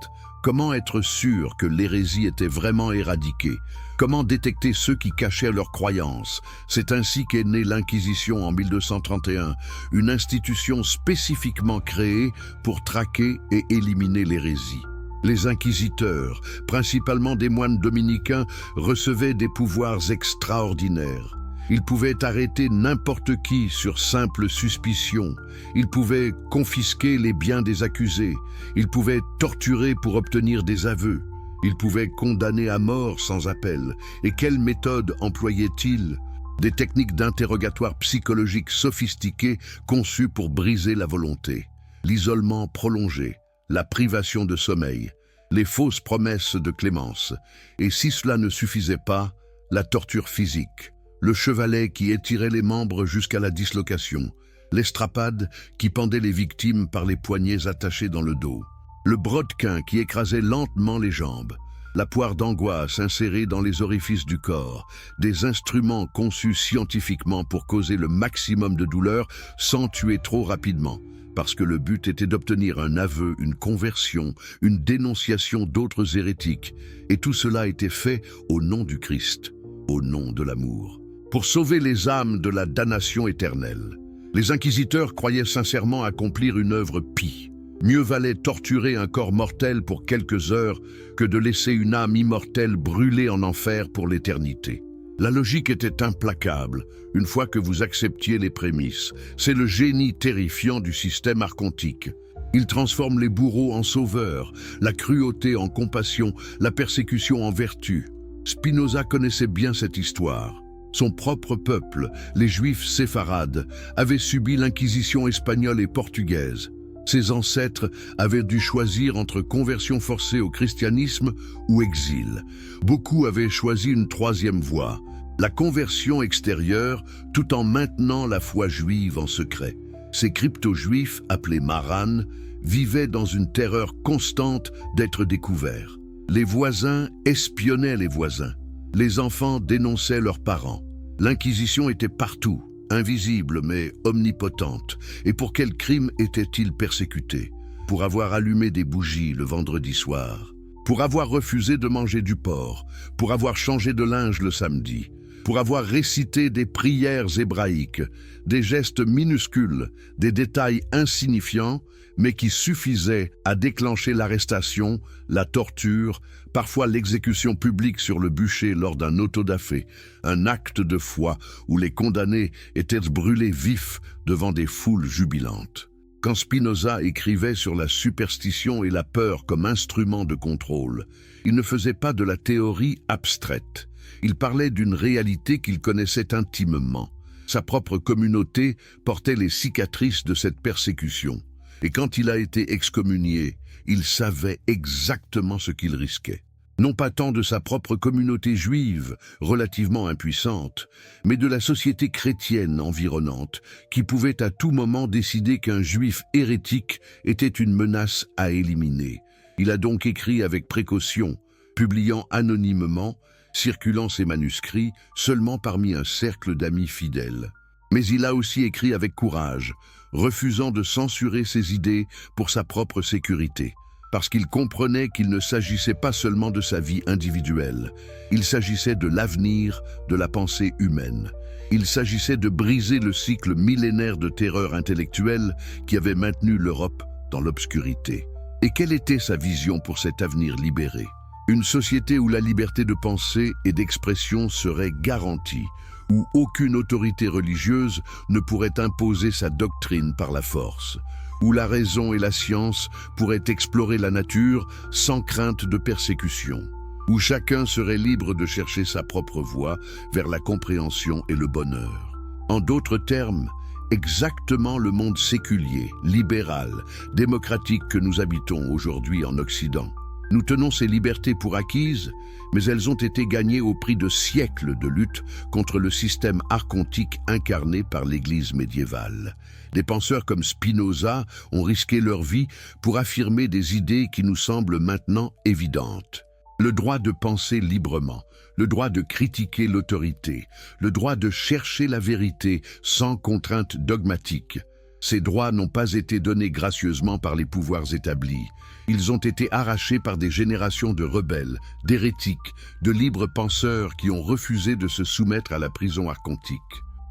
Speaker 1: Comment être sûr que l'hérésie était vraiment éradiquée? Comment détecter ceux qui cachaient leurs croyances? C'est ainsi qu'est née l'Inquisition en 1231, une institution spécifiquement créée pour traquer et éliminer l'hérésie. Les inquisiteurs, principalement des moines dominicains, recevaient des pouvoirs extraordinaires. Ils pouvaient arrêter n'importe qui sur simple suspicion. Ils pouvaient confisquer les biens des accusés. Ils pouvaient torturer pour obtenir des aveux. Ils pouvaient condamner à mort sans appel. Et quelles méthodes employaient-ils? Des techniques d'interrogatoire psychologique sophistiquées conçues pour briser la volonté. L'isolement prolongé, la privation de sommeil, les fausses promesses de clémence. Et si cela ne suffisait pas, la torture physique. Le chevalet qui étirait les membres jusqu'à la dislocation, l'estrapade qui pendait les victimes par les poignets attachés dans le dos, le brodequin qui écrasait lentement les jambes, la poire d'angoisse insérée dans les orifices du corps, des instruments conçus scientifiquement pour causer le maximum de douleur sans tuer trop rapidement, parce que le but était d'obtenir un aveu, une conversion, une dénonciation d'autres hérétiques, et tout cela était fait au nom du Christ, au nom de l'amour. Pour sauver les âmes de la damnation éternelle. Les inquisiteurs croyaient sincèrement accomplir une œuvre pie. Mieux valait torturer un corps mortel pour quelques heures que de laisser une âme immortelle brûler en enfer pour l'éternité. La logique était implacable, une fois que vous acceptiez les prémices. C'est le génie terrifiant du système archontique. Il transforme les bourreaux en sauveurs, la cruauté en compassion, la persécution en vertu. Spinoza connaissait bien cette histoire. Son propre peuple, les Juifs séfarades, avait subi l'inquisition espagnole et portugaise. Ses ancêtres avaient dû choisir entre conversion forcée au christianisme ou exil. Beaucoup avaient choisi une troisième voie, la conversion extérieure, tout en maintenant la foi juive en secret. Ces crypto-juifs, appelés Marans, vivaient dans une terreur constante d'être découverts. Les voisins espionnaient les voisins. Les enfants dénonçaient leurs parents. L'Inquisition était partout, invisible mais omnipotente. Et pour quel crime était-il persécuté? Pour avoir allumé des bougies le vendredi soir, pour avoir refusé de manger du porc, pour avoir changé de linge le samedi, pour avoir récité des prières hébraïques, des gestes minuscules, des détails insignifiants, mais qui suffisaient à déclencher l'arrestation, la torture, parfois l'exécution publique sur le bûcher lors d'un autodafé, un acte de foi où les condamnés étaient brûlés vifs devant des foules jubilantes. Quand Spinoza écrivait sur la superstition et la peur comme instrument de contrôle, il ne faisait pas de la théorie abstraite. Il parlait d'une réalité qu'il connaissait intimement. Sa propre communauté portait les cicatrices de cette persécution. Et quand il a été excommunié, il savait exactement ce qu'il risquait. Non pas tant de sa propre communauté juive, relativement impuissante, mais de la société chrétienne environnante, qui pouvait à tout moment décider qu'un juif hérétique était une menace à éliminer. Il a donc écrit avec précaution, publiant anonymement, circulant ses manuscrits seulement parmi un cercle d'amis fidèles. Mais il a aussi écrit avec courage, refusant de censurer ses idées pour sa propre sécurité, parce qu'il comprenait qu'il ne s'agissait pas seulement de sa vie individuelle, il s'agissait de l'avenir de la pensée humaine. Il s'agissait de briser le cycle millénaire de terreur intellectuelle qui avait maintenu l'Europe dans l'obscurité. Et quelle était sa vision pour cet avenir libéré? Une société où la liberté de pensée et d'expression serait garantie, où aucune autorité religieuse ne pourrait imposer sa doctrine par la force, où la raison et la science pourraient explorer la nature sans crainte de persécution, où chacun serait libre de chercher sa propre voie vers la compréhension et le bonheur. En d'autres termes, exactement le monde séculier, libéral, démocratique que nous habitons aujourd'hui en Occident. Nous tenons ces libertés pour acquises, mais elles ont été gagnées au prix de siècles de lutte contre le système archontique incarné par l'Église médiévale. Des penseurs comme Spinoza ont risqué leur vie pour affirmer des idées qui nous semblent maintenant évidentes. Le droit de penser librement, le droit de critiquer l'autorité, le droit de chercher la vérité sans contrainte dogmatique. Ces droits n'ont pas été donnés gracieusement par les pouvoirs établis. Ils ont été arrachés par des générations de rebelles, d'hérétiques, de libres penseurs qui ont refusé de se soumettre à la prison archontique.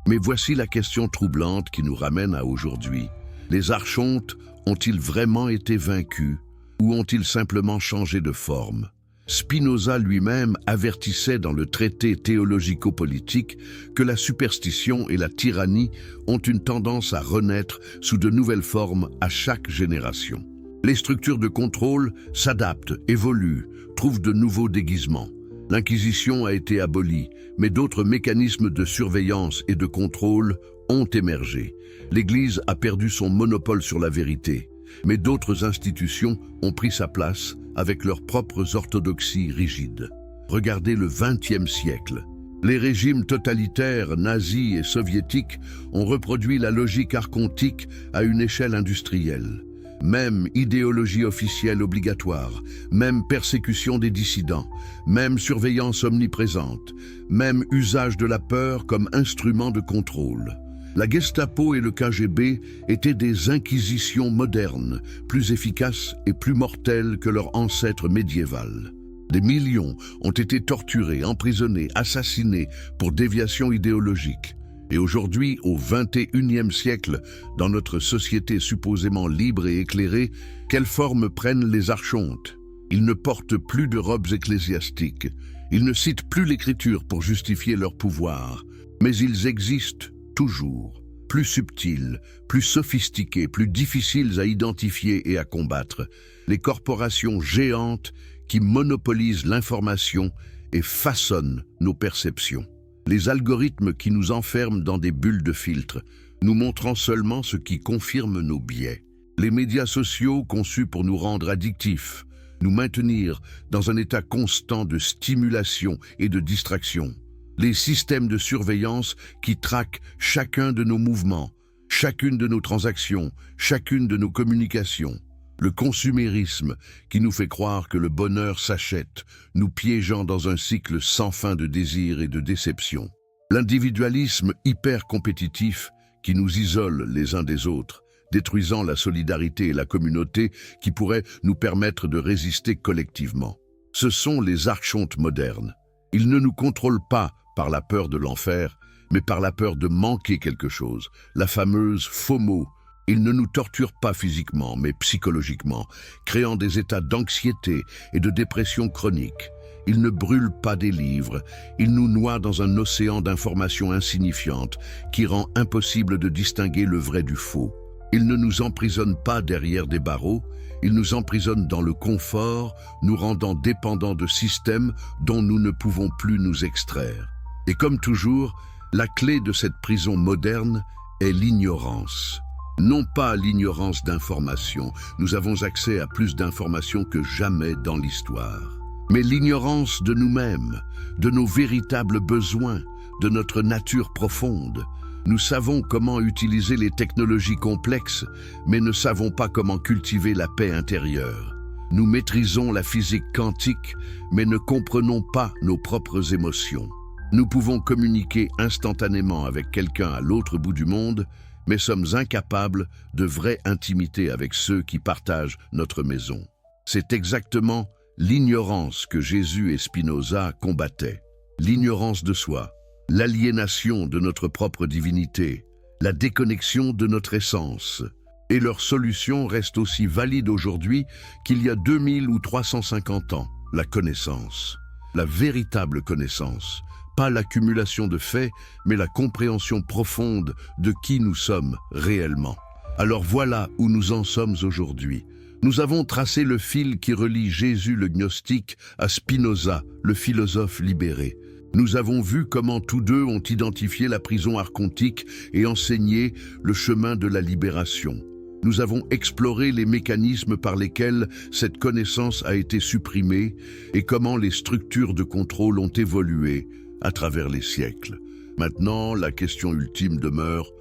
Speaker 1: Mais voici la question troublante qui nous ramène à aujourd'hui. Les archontes ont-ils vraiment été vaincus ou ont-ils simplement changé de forme ? Spinoza lui-même avertissait dans le traité théologico-politique que la superstition et la tyrannie ont une tendance à renaître sous de nouvelles formes à chaque génération. Les structures de contrôle s'adaptent, évoluent, trouvent de nouveaux déguisements. L'Inquisition a été abolie, mais d'autres mécanismes de surveillance et de contrôle ont émergé. L'Église a perdu son monopole sur la vérité, mais d'autres institutions ont pris sa place avec leurs propres orthodoxies rigides. Regardez le XXe siècle. Les régimes totalitaires, nazis et soviétiques ont reproduit la logique archontique à une échelle industrielle. Même idéologie officielle obligatoire, même persécution des dissidents, même surveillance omniprésente, même usage de la peur comme instrument de contrôle. La Gestapo et le KGB étaient des inquisitions modernes, plus efficaces et plus mortelles que leurs ancêtres médiévales. Des millions ont été torturés, emprisonnés, assassinés pour déviation idéologique. Et aujourd'hui, au XXIe siècle, dans notre société supposément libre et éclairée, quelle forme prennent les archontes ? Ils ne portent plus de robes ecclésiastiques. Ils ne citent plus l'Écriture pour justifier leur pouvoir. Mais ils existent toujours, plus subtils, plus sophistiqués, plus difficiles à identifier et à combattre. Les corporations géantes qui monopolisent l'information et façonnent nos perceptions. Les algorithmes qui nous enferment dans des bulles de filtre, nous montrant seulement ce qui confirme nos biais. Les médias sociaux conçus pour nous rendre addictifs, nous maintenir dans un état constant de stimulation et de distraction. Les systèmes de surveillance qui traquent chacun de nos mouvements, chacune de nos transactions, chacune de nos communications. Le consumérisme qui nous fait croire que le bonheur s'achète, nous piégeant dans un cycle sans fin de désir et de déception. L'individualisme hyper compétitif qui nous isole les uns des autres, détruisant la solidarité et la communauté qui pourraient nous permettre de résister collectivement. Ce sont les archontes modernes. Ils ne nous contrôlent pas par la peur de l'enfer, mais par la peur de manquer quelque chose, la fameuse FOMO. Ils ne nous torturent pas physiquement, mais psychologiquement, créant des états d'anxiété et de dépression chronique. Ils ne brûlent pas des livres, ils nous noient dans un océan d'informations insignifiantes qui rend impossible de distinguer le vrai du faux. Ils ne nous emprisonnent pas derrière des barreaux, ils nous emprisonnent dans le confort, nous rendant dépendants de systèmes dont nous ne pouvons plus nous extraire. Et comme toujours, la clé de cette prison moderne est l'ignorance. Non pas l'ignorance d'informations, nous avons accès à plus d'informations que jamais dans l'histoire, mais l'ignorance de nous-mêmes, de nos véritables besoins, de notre nature profonde. Nous savons comment utiliser les technologies complexes, mais ne savons pas comment cultiver la paix intérieure. Nous maîtrisons la physique quantique, mais ne comprenons pas nos propres émotions. Nous pouvons communiquer instantanément avec quelqu'un à l'autre bout du monde, mais sommes incapables de vraie intimité avec ceux qui partagent notre maison. C'est exactement l'ignorance que Jésus et Spinoza combattaient. L'ignorance de soi, l'aliénation de notre propre divinité, la déconnexion de notre essence. Et leur solution reste aussi valide aujourd'hui qu'il y a 2000 ou 350 ans, la connaissance. La véritable connaissance. Pas l'accumulation de faits, mais la compréhension profonde de qui nous sommes réellement. Alors voilà où nous en sommes aujourd'hui. Nous avons tracé le fil qui relie Jésus le gnostique à Spinoza, le philosophe libéré. Nous avons vu comment tous deux ont identifié la prison archontique et enseigné le chemin de la libération. Nous avons exploré les mécanismes par lesquels cette connaissance a été supprimée et comment les structures de contrôle ont évolué à travers les siècles. Maintenant, la question ultime demeure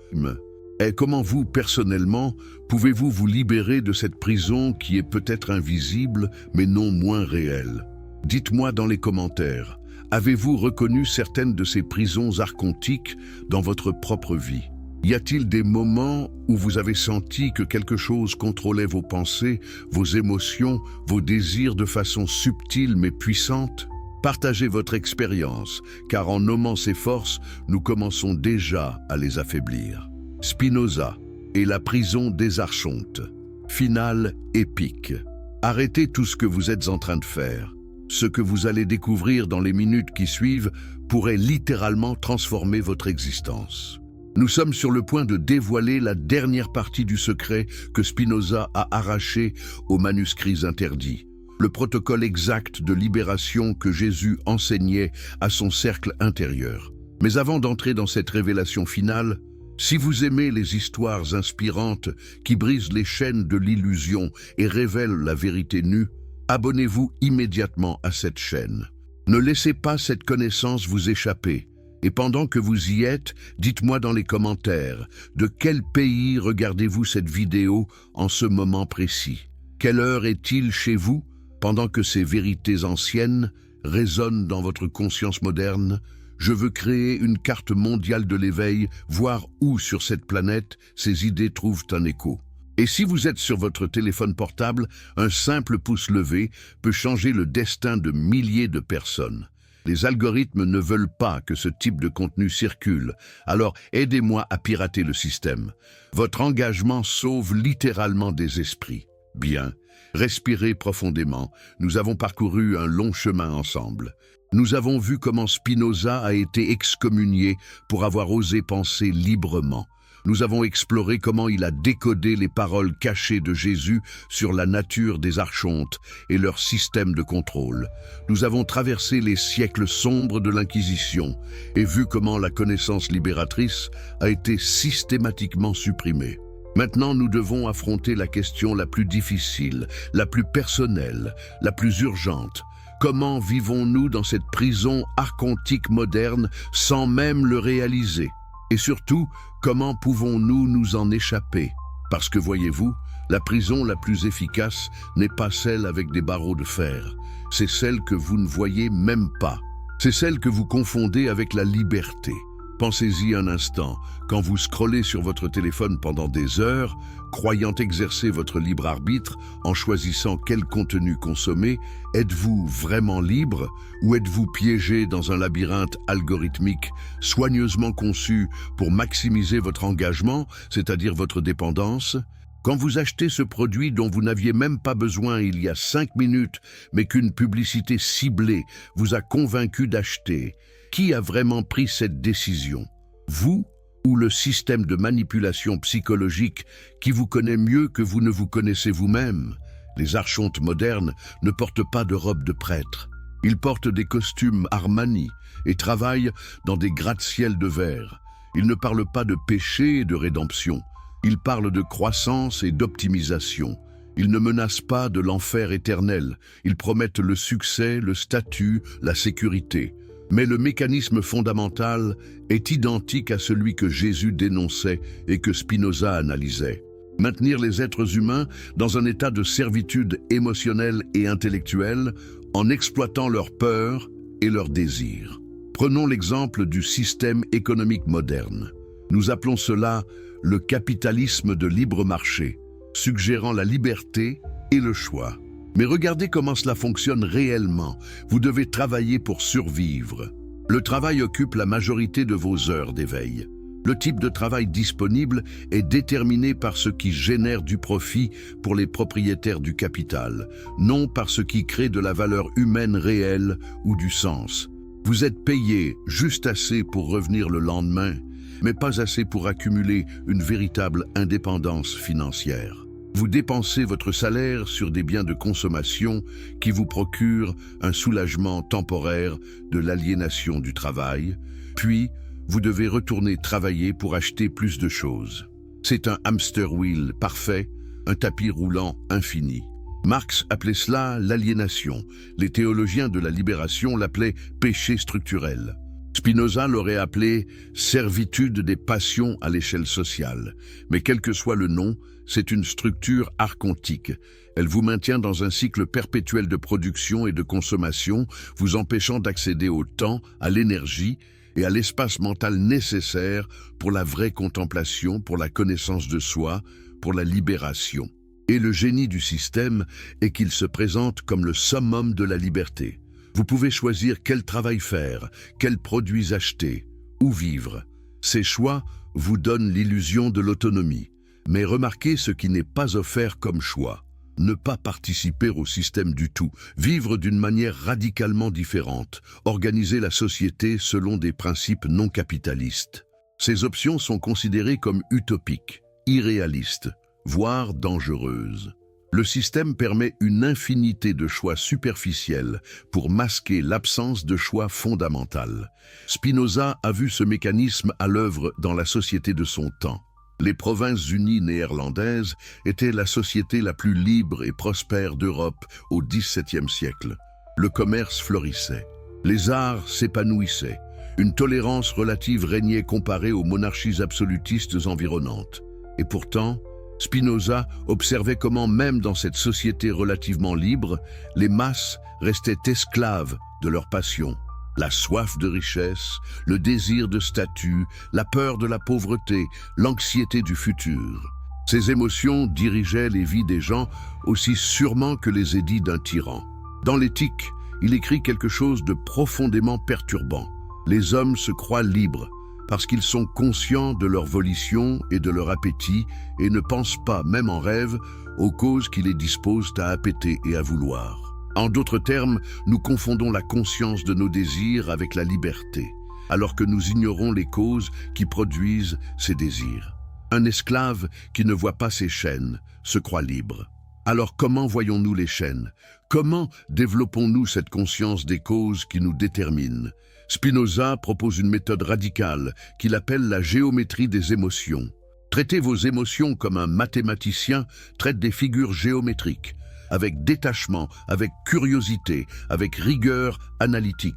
Speaker 1: est comment vous, personnellement, pouvez-vous vous libérer de cette prison qui est peut-être invisible, mais non moins réelle? Dites-moi dans les commentaires, avez-vous reconnu certaines de ces prisons archontiques dans votre propre vie? Y a-t-il des moments où vous avez senti que quelque chose contrôlait vos pensées, vos émotions, vos désirs de façon subtile mais puissante? Partagez votre expérience, car en nommant ces forces, nous commençons déjà à les affaiblir. Spinoza et la prison des archontes. Finale épique. Arrêtez tout ce que vous êtes en train de faire. Ce que vous allez découvrir dans les minutes qui suivent pourrait littéralement transformer votre existence. Nous sommes sur le point de dévoiler la dernière partie du secret que Spinoza a arraché aux manuscrits interdits. Le protocole exact de libération que Jésus enseignait à son cercle intérieur. Mais avant d'entrer dans cette révélation finale, si vous aimez les histoires inspirantes qui brisent les chaînes de l'illusion et révèlent la vérité nue, abonnez-vous immédiatement à cette chaîne. Ne laissez pas cette connaissance vous échapper. Et pendant que vous y êtes, dites-moi dans les commentaires, de quel pays regardez-vous cette vidéo en ce moment précis? Quelle heure est-il chez vous pendant que ces vérités anciennes résonnent dans votre conscience moderne? Je veux créer une carte mondiale de l'éveil, voir où sur cette planète ces idées trouvent un écho. Et si vous êtes sur votre téléphone portable, un simple pouce levé peut changer le destin de milliers de personnes. Les algorithmes ne veulent pas que ce type de contenu circule, alors aidez-moi à pirater le système. Votre engagement sauve littéralement des esprits. Bien, respirez profondément. Nous avons parcouru un long chemin ensemble. Nous avons vu comment Spinoza a été excommunié pour avoir osé penser librement. Nous avons exploré comment il a décodé les paroles cachées de Jésus sur la nature des archontes et leur système de contrôle. Nous avons traversé les siècles sombres de l'Inquisition et vu comment la connaissance libératrice a été systématiquement supprimée. Maintenant, nous devons affronter la question la plus difficile, la plus personnelle, la plus urgente. Comment vivons-nous dans cette prison archontique moderne sans même le réaliser? Et surtout, comment pouvons-nous nous en échapper? Parce que voyez-vous, la prison la plus efficace n'est pas celle avec des barreaux de fer. C'est celle que vous ne voyez même pas. C'est celle que vous confondez avec la liberté. Pensez-y un instant, quand vous scrollez sur votre téléphone pendant des heures, croyant exercer votre libre arbitre en choisissant quel contenu consommer, êtes-vous vraiment libre ou êtes-vous piégé dans un labyrinthe algorithmique soigneusement conçu pour maximiser votre engagement, c'est-à-dire votre dépendance? Quand vous achetez ce produit dont vous n'aviez même pas besoin il y a 5 minutes, mais qu'une publicité ciblée vous a convaincu d'acheter, qui a vraiment pris cette décision? Vous ou le système de manipulation psychologique qui vous connaît mieux que vous ne vous connaissez vous-même? Les archontes modernes ne portent pas de robe de prêtre. Ils portent des costumes Armani et travaillent dans des gratte-ciel de verre. Ils ne parlent pas de péché et de rédemption. Ils parlent de croissance et d'optimisation. Ils ne menacent pas de l'enfer éternel. Ils promettent le succès, le statut, la sécurité. Mais le mécanisme fondamental est identique à celui que Jésus dénonçait et que Spinoza analysait. Maintenir les êtres humains dans un état de servitude émotionnelle et intellectuelle en exploitant leurs peurs et leurs désirs. Prenons l'exemple du système économique moderne. Nous appelons cela le capitalisme de libre marché, suggérant la liberté et le choix. Mais regardez comment cela fonctionne réellement. Vous devez travailler pour survivre. Le travail occupe la majorité de vos heures d'éveil. Le type de travail disponible est déterminé par ce qui génère du profit pour les propriétaires du capital, non par ce qui crée de la valeur humaine réelle ou du sens. Vous êtes payé juste assez pour revenir le lendemain, mais pas assez pour accumuler une véritable indépendance financière. Vous dépensez votre salaire sur des biens de consommation qui vous procurent un soulagement temporaire de l'aliénation du travail, puis vous devez retourner travailler pour acheter plus de choses. C'est un hamster wheel parfait, un tapis roulant infini. Marx appelait cela l'aliénation. Les théologiens de la libération l'appelaient péché structurel. Spinoza l'aurait appelé servitude des passions à l'échelle sociale. Mais quel que soit le nom, c'est une structure archontique. Elle vous maintient dans un cycle perpétuel de production et de consommation, vous empêchant d'accéder au temps, à l'énergie et à l'espace mental nécessaire pour la vraie contemplation, pour la connaissance de soi, pour la libération. Et le génie du système est qu'il se présente comme le summum de la liberté. Vous pouvez choisir quel travail faire, quels produits acheter, où vivre. Ces choix vous donnent l'illusion de l'autonomie. Mais remarquez ce qui n'est pas offert comme choix. Ne pas participer au système du tout, vivre d'une manière radicalement différente, organiser la société selon des principes non capitalistes. Ces options sont considérées comme utopiques, irréalistes, voire dangereuses. Le système permet une infinité de choix superficiels pour masquer l'absence de choix fondamental. Spinoza a vu ce mécanisme à l'œuvre dans la société de son temps. Les Provinces-Unies néerlandaises étaient la société la plus libre et prospère d'Europe au XVIIe siècle. Le commerce florissait. Les arts s'épanouissaient. Une tolérance relative régnait comparée aux monarchies absolutistes environnantes. Et pourtant, Spinoza observait comment même dans cette société relativement libre, les masses restaient esclaves de leurs passions. La soif de richesse, le désir de statut, la peur de la pauvreté, l'anxiété du futur. Ces émotions dirigeaient les vies des gens aussi sûrement que les édits d'un tyran. Dans l'Éthique, il écrit quelque chose de profondément perturbant. Les hommes se croient libres parce qu'ils sont conscients de leur volition et de leur appétit et ne pensent pas, même en rêve, aux causes qui les disposent à appéter et à vouloir. En d'autres termes, nous confondons la conscience de nos désirs avec la liberté, alors que nous ignorons les causes qui produisent ces désirs. Un esclave qui ne voit pas ses chaînes se croit libre. Alors comment voyons-nous les chaînes? Comment développons-nous cette conscience des causes qui nous déterminent? Spinoza propose une méthode radicale qu'il appelle la géométrie des émotions. Traitez vos émotions comme un mathématicien traite des figures géométriques, avec détachement, avec curiosité, avec rigueur analytique.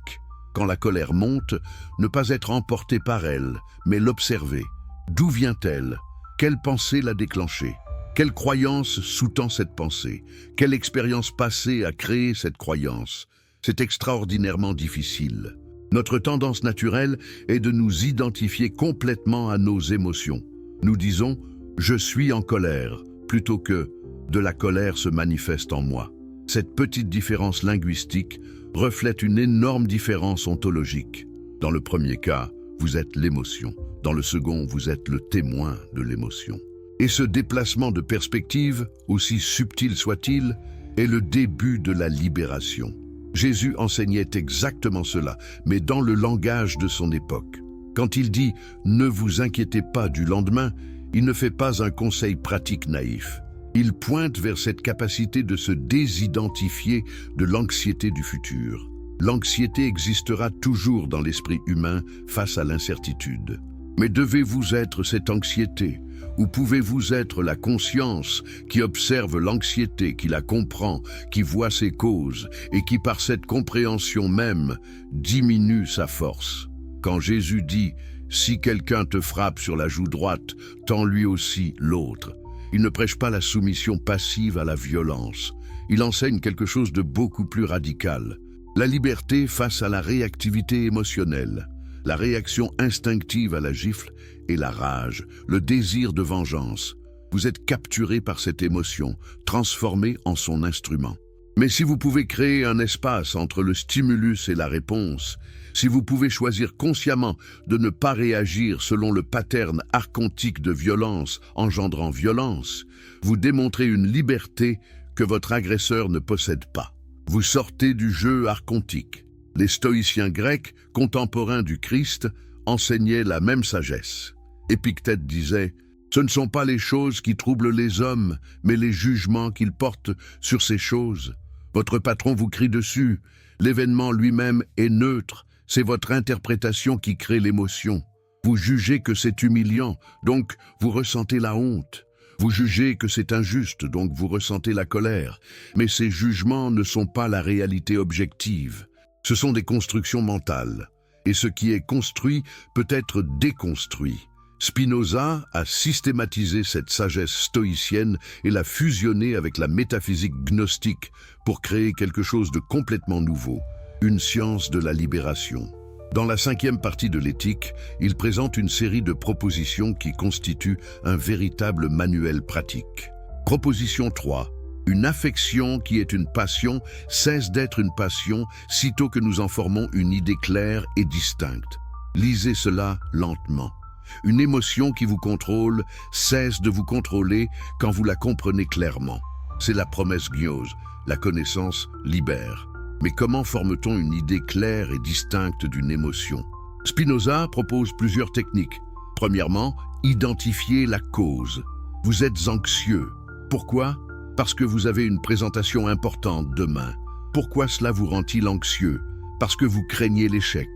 Speaker 1: Quand la colère monte, ne pas être emporté par elle, mais l'observer. D'où vient-elle? Quelle pensée l'a déclenchée? Quelle croyance sous-tend cette pensée? Quelle expérience passée a créé cette croyance? C'est extraordinairement difficile. Notre tendance naturelle est de nous identifier complètement à nos émotions. Nous disons « je suis en colère » plutôt que « de la colère se manifeste en moi ». Cette petite différence linguistique reflète une énorme différence ontologique. Dans le premier cas, vous êtes l'émotion. Dans le second, vous êtes le témoin de l'émotion. Et ce déplacement de perspective, aussi subtil soit-il, est le début de la libération. Jésus enseignait exactement cela, mais dans le langage de son époque. Quand il dit « ne vous inquiétez pas du lendemain », il ne fait pas un conseil pratique naïf. Il pointe vers cette capacité de se désidentifier de l'anxiété du futur. L'anxiété existera toujours dans l'esprit humain face à l'incertitude. Mais devez-vous être cette anxiété? Ou pouvez-vous être la conscience qui observe l'anxiété, qui la comprend, qui voit ses causes et qui par cette compréhension même diminue sa force? Quand Jésus dit « si quelqu'un te frappe sur la joue droite, tends lui aussi l'autre », il ne prêche pas la soumission passive à la violence. Il enseigne quelque chose de beaucoup plus radical. La liberté face à la réactivité émotionnelle. La réaction instinctive à la gifle et la rage, le désir de vengeance. Vous êtes capturé par cette émotion, transformé en son instrument. Mais si vous pouvez créer un espace entre le stimulus et la réponse, si vous pouvez choisir consciemment de ne pas réagir selon le pattern archontique de violence engendrant violence, vous démontrez une liberté que votre agresseur ne possède pas. Vous sortez du jeu archontique. Les stoïciens grecs, contemporains du Christ, enseignaient la même sagesse. Épictète disait « Ce ne sont pas les choses qui troublent les hommes, mais les jugements qu'ils portent sur ces choses. Votre patron vous crie dessus, l'événement lui-même est neutre, c'est votre interprétation qui crée l'émotion. Vous jugez que c'est humiliant, donc vous ressentez la honte. Vous jugez que c'est injuste, donc vous ressentez la colère. Mais ces jugements ne sont pas la réalité objective. Ce sont des constructions mentales. Et ce qui est construit peut être déconstruit. Spinoza a systématisé cette sagesse stoïcienne et l'a fusionnée avec la métaphysique gnostique pour créer quelque chose de complètement nouveau, une science de la libération. Dans la 5e partie de l'éthique, il présente une série de propositions qui constituent un véritable manuel pratique. Proposition 3. Une affection qui est une passion cesse d'être une passion sitôt que nous en formons une idée claire et distincte. Lisez cela lentement. Une émotion qui vous contrôle cesse de vous contrôler quand vous la comprenez clairement. C'est la promesse gnose, la connaissance libère. Mais comment forme-t-on une idée claire et distincte d'une émotion? Spinoza propose plusieurs techniques. Premièrement, identifier la cause. Vous êtes anxieux. Pourquoi? Parce que vous avez une présentation importante demain. Pourquoi cela vous rend-il anxieux? Parce que vous craignez l'échec.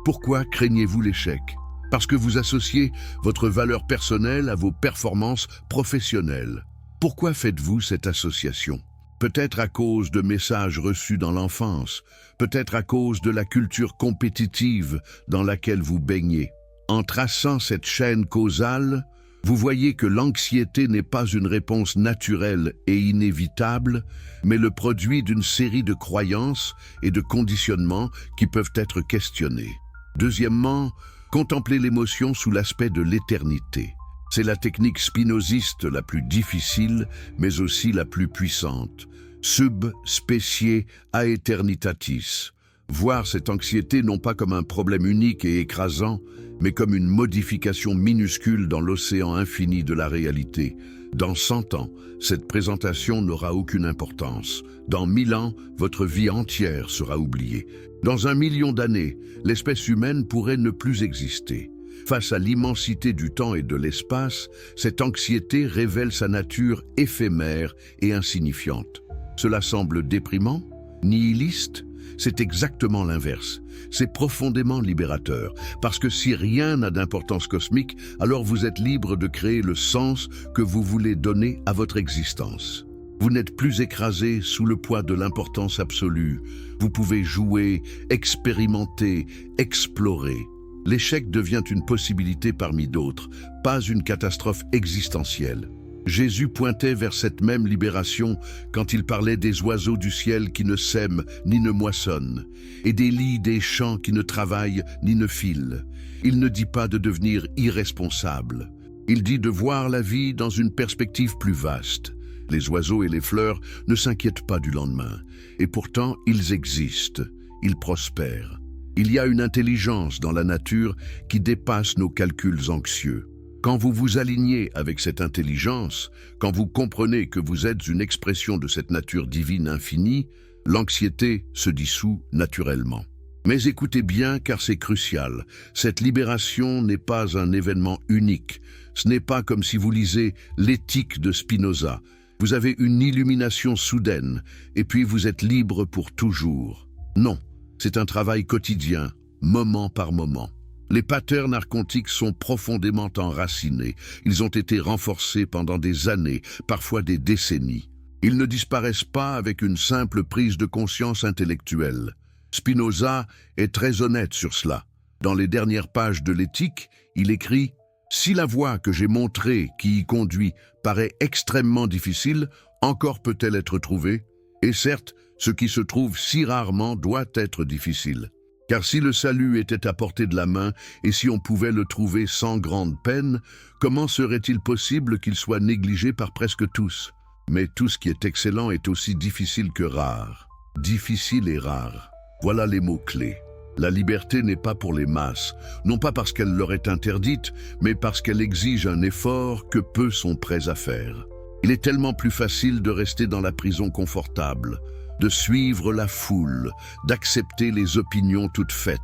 Speaker 1: Pourquoi craignez-vous l'échec? Parce que vous associez votre valeur personnelle à vos performances professionnelles. Pourquoi faites-vous cette association? Peut-être à cause de messages reçus dans l'enfance, peut-être à cause de la culture compétitive dans laquelle vous baignez. En traçant cette chaîne causale, vous voyez que l'anxiété n'est pas une réponse naturelle et inévitable, mais le produit d'une série de croyances et de conditionnements qui peuvent être questionnés. Deuxièmement, contemplez l'émotion sous l'aspect de l'éternité. C'est la technique spinoziste la plus difficile, mais aussi la plus puissante. Sub specie aeternitatis. Voir cette anxiété non pas comme un problème unique et écrasant, mais comme une modification minuscule dans l'océan infini de la réalité. Dans 100 ans, cette présentation n'aura aucune importance. Dans 1000 ans, votre vie entière sera oubliée. Dans 1 million d'années, l'espèce humaine pourrait ne plus exister. Face à l'immensité du temps et de l'espace, cette anxiété révèle sa nature éphémère et insignifiante. Cela semble déprimant, nihiliste. C'est exactement l'inverse. C'est profondément libérateur, parce que si rien n'a d'importance cosmique, alors vous êtes libre de créer le sens que vous voulez donner à votre existence. Vous n'êtes plus écrasé sous le poids de l'importance absolue. Vous pouvez jouer, expérimenter, explorer. L'échec devient une possibilité parmi d'autres, pas une catastrophe existentielle. Jésus pointait vers cette même libération quand il parlait des oiseaux du ciel qui ne sèment ni ne moissonnent, et des lys des champs qui ne travaillent ni ne filent. Il ne dit pas de devenir irresponsable. Il dit de voir la vie dans une perspective plus vaste. Les oiseaux et les fleurs ne s'inquiètent pas du lendemain, et pourtant ils existent, ils prospèrent. Il y a une intelligence dans la nature qui dépasse nos calculs anxieux. Quand vous vous alignez avec cette intelligence, quand vous comprenez que vous êtes une expression de cette nature divine infinie, l'anxiété se dissout naturellement. Mais écoutez bien car c'est crucial, cette libération n'est pas un événement unique. Ce n'est pas comme si vous lisez l'éthique de Spinoza. Vous avez une illumination soudaine et puis vous êtes libre pour toujours. Non, c'est un travail quotidien, moment par moment. Les patterns archontiques sont profondément enracinés. Ils ont été renforcés pendant des années, parfois des décennies. Ils ne disparaissent pas avec une simple prise de conscience intellectuelle. Spinoza est très honnête sur cela. Dans les dernières pages de l'éthique, il écrit « Si la voie que j'ai montrée qui y conduit paraît extrêmement difficile, encore peut-elle être trouvée? Et certes, ce qui se trouve si rarement doit être difficile. » Car si le salut était à portée de la main et si on pouvait le trouver sans grande peine, comment serait-il possible qu'il soit négligé par presque tous? Mais tout ce qui est excellent est aussi difficile que rare. Difficile et rare. Voilà les mots-clés. La liberté n'est pas pour les masses, non pas parce qu'elle leur est interdite, mais parce qu'elle exige un effort que peu sont prêts à faire. Il est tellement plus facile de rester dans la prison confortable, de suivre la foule, d'accepter les opinions toutes faites.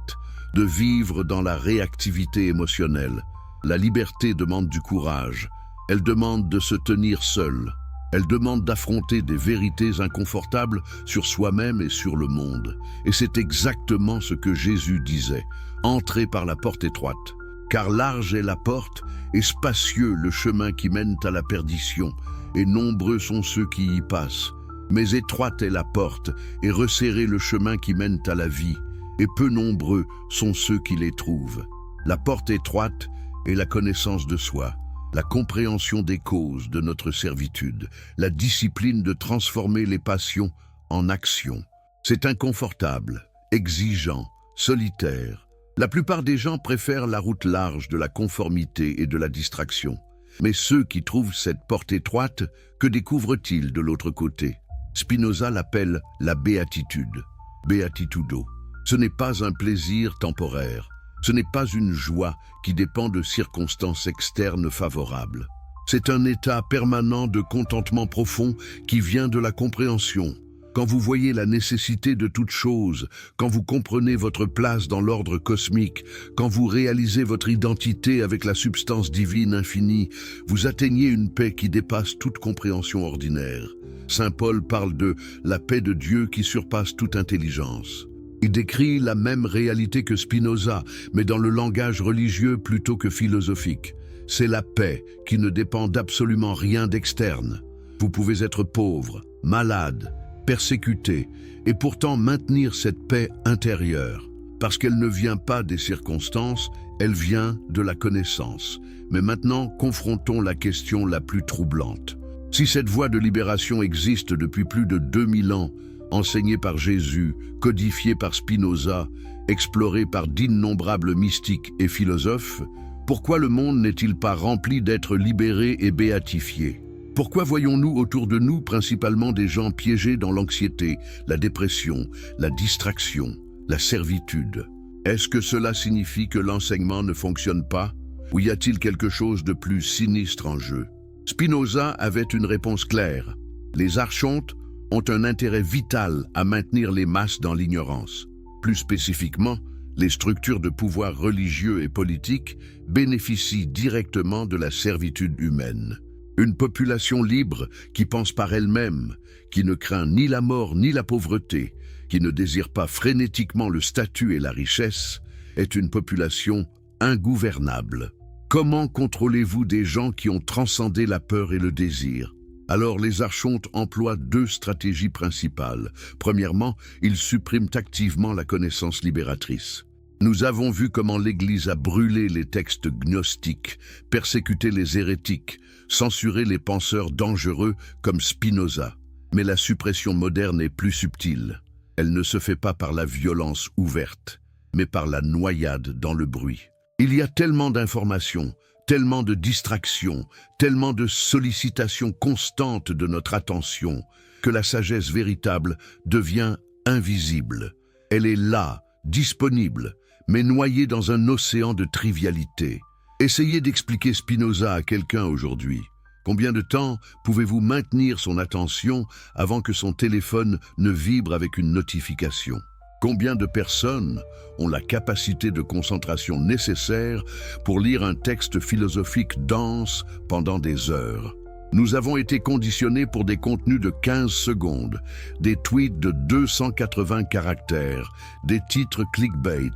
Speaker 1: de vivre dans la réactivité émotionnelle. La liberté demande du courage. Elle demande de se tenir seul. Elle demande d'affronter des vérités inconfortables sur soi-même et sur le monde. Et c'est exactement ce que Jésus disait. Entrez par la porte étroite, car large est la porte et spacieux le chemin qui mène à la perdition, et nombreux sont ceux qui y passent. Mais étroite est la porte et resserré le chemin qui mène à la vie, et peu nombreux sont ceux qui les trouvent. La porte étroite est la connaissance de soi, la compréhension des causes de notre servitude, la discipline de transformer les passions en action. C'est inconfortable, exigeant, solitaire. La plupart des gens préfèrent la route large de la conformité et de la distraction. Mais ceux qui trouvent cette porte étroite, que découvrent-ils de l'autre côté? Spinoza l'appelle la béatitude, beatitudo. Ce n'est pas un plaisir temporaire. Ce n'est pas une joie qui dépend de circonstances externes favorables. C'est un état permanent de contentement profond qui vient de la compréhension. Quand vous voyez la nécessité de toute chose, quand vous comprenez votre place dans l'ordre cosmique, quand vous réalisez votre identité avec la substance divine infinie, vous atteignez une paix qui dépasse toute compréhension ordinaire. Saint Paul parle de la paix de Dieu qui surpasse toute intelligence. Il décrit la même réalité que Spinoza, mais dans le langage religieux plutôt que philosophique. C'est la paix qui ne dépend d'absolument rien d'externe. Vous pouvez être pauvre, malade, persécuté, et pourtant maintenir cette paix intérieure. Parce qu'elle ne vient pas des circonstances, elle vient de la connaissance. Mais maintenant, confrontons la question la plus troublante. Si cette voie de libération existe depuis plus de 2000 ans, enseignée par Jésus, codifiée par Spinoza, explorée par d'innombrables mystiques et philosophes, pourquoi le monde n'est-il pas rempli d'êtres libérés et béatifiés? Pourquoi voyons-nous autour de nous principalement des gens piégés dans l'anxiété, la dépression, la distraction, la servitude? Est-ce que cela signifie que l'enseignement ne fonctionne pas? Ou y a-t-il quelque chose de plus sinistre en jeu? Spinoza avait une réponse claire. Les archontes ont un intérêt vital à maintenir les masses dans l'ignorance. Plus spécifiquement, les structures de pouvoir religieux et politiques bénéficient directement de la servitude humaine. Une population libre qui pense par elle-même, qui ne craint ni la mort ni la pauvreté, qui ne désire pas frénétiquement le statut et la richesse, est une population ingouvernable. Comment contrôlez-vous des gens qui ont transcendé la peur et le désir? Alors les archontes emploient deux stratégies principales. Premièrement, ils suppriment activement la connaissance libératrice. Nous avons vu comment l'Église a brûlé les textes gnostiques, persécuté les hérétiques, censuré les penseurs dangereux comme Spinoza. Mais la suppression moderne est plus subtile. Elle ne se fait pas par la violence ouverte, mais par la noyade dans le bruit. Il y a tellement d'informations, tellement de distractions, tellement de sollicitations constantes de notre attention, que la sagesse véritable devient invisible. Elle est là, disponible, mais noyée dans un océan de trivialité. Essayez d'expliquer Spinoza à quelqu'un aujourd'hui. Combien de temps pouvez-vous maintenir son attention avant que son téléphone ne vibre avec une notification? Combien de personnes ont la capacité de concentration nécessaire pour lire un texte philosophique dense pendant des heures? Nous avons été conditionnés pour des contenus de 15 secondes, des tweets de 280 caractères, des titres clickbait.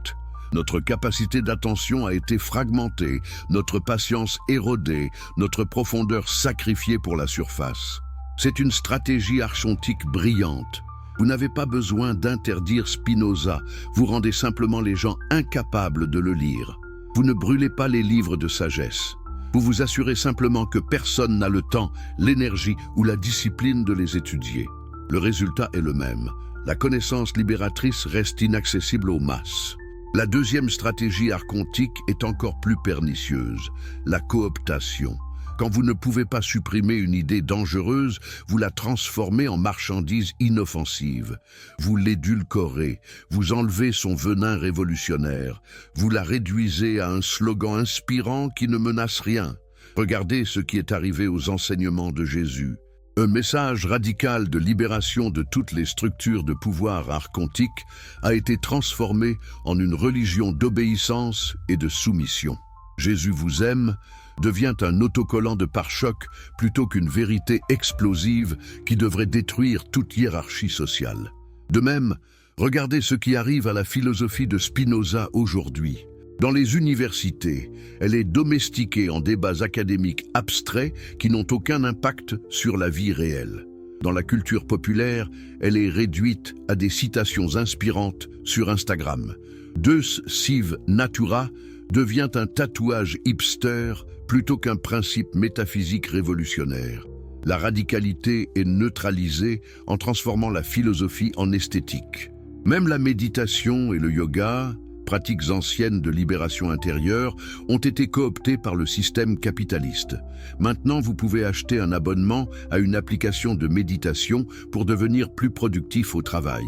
Speaker 1: Notre capacité d'attention a été fragmentée, notre patience érodée, notre profondeur sacrifiée pour la surface. C'est une stratégie archontique brillante. Vous n'avez pas besoin d'interdire Spinoza, vous rendez simplement les gens incapables de le lire. Vous ne brûlez pas les livres de sagesse. Vous vous assurez simplement que personne n'a le temps, l'énergie ou la discipline de les étudier. Le résultat est le même. La connaissance libératrice reste inaccessible aux masses. La deuxième stratégie archontique est encore plus pernicieuse, la cooptation. Quand vous ne pouvez pas supprimer une idée dangereuse, vous la transformez en marchandise inoffensive. Vous l'édulcorez, vous enlevez son venin révolutionnaire, vous la réduisez à un slogan inspirant qui ne menace rien. Regardez ce qui est arrivé aux enseignements de Jésus. Un message radical de libération de toutes les structures de pouvoir archontique a été transformé en une religion d'obéissance et de soumission. Jésus vous aime devient un autocollant de pare-choc plutôt qu'une vérité explosive qui devrait détruire toute hiérarchie sociale. De même, regardez ce qui arrive à la philosophie de Spinoza aujourd'hui. Dans les universités, elle est domestiquée en débats académiques abstraits qui n'ont aucun impact sur la vie réelle. Dans la culture populaire, elle est réduite à des citations inspirantes sur Instagram. Deus sive natura devient un tatouage hipster plutôt qu'un principe métaphysique révolutionnaire. La radicalité est neutralisée en transformant la philosophie en esthétique. Même la méditation et le yoga, pratiques anciennes de libération intérieure, ont été cooptées par le système capitaliste. Maintenant, vous pouvez acheter un abonnement à une application de méditation pour devenir plus productif au travail.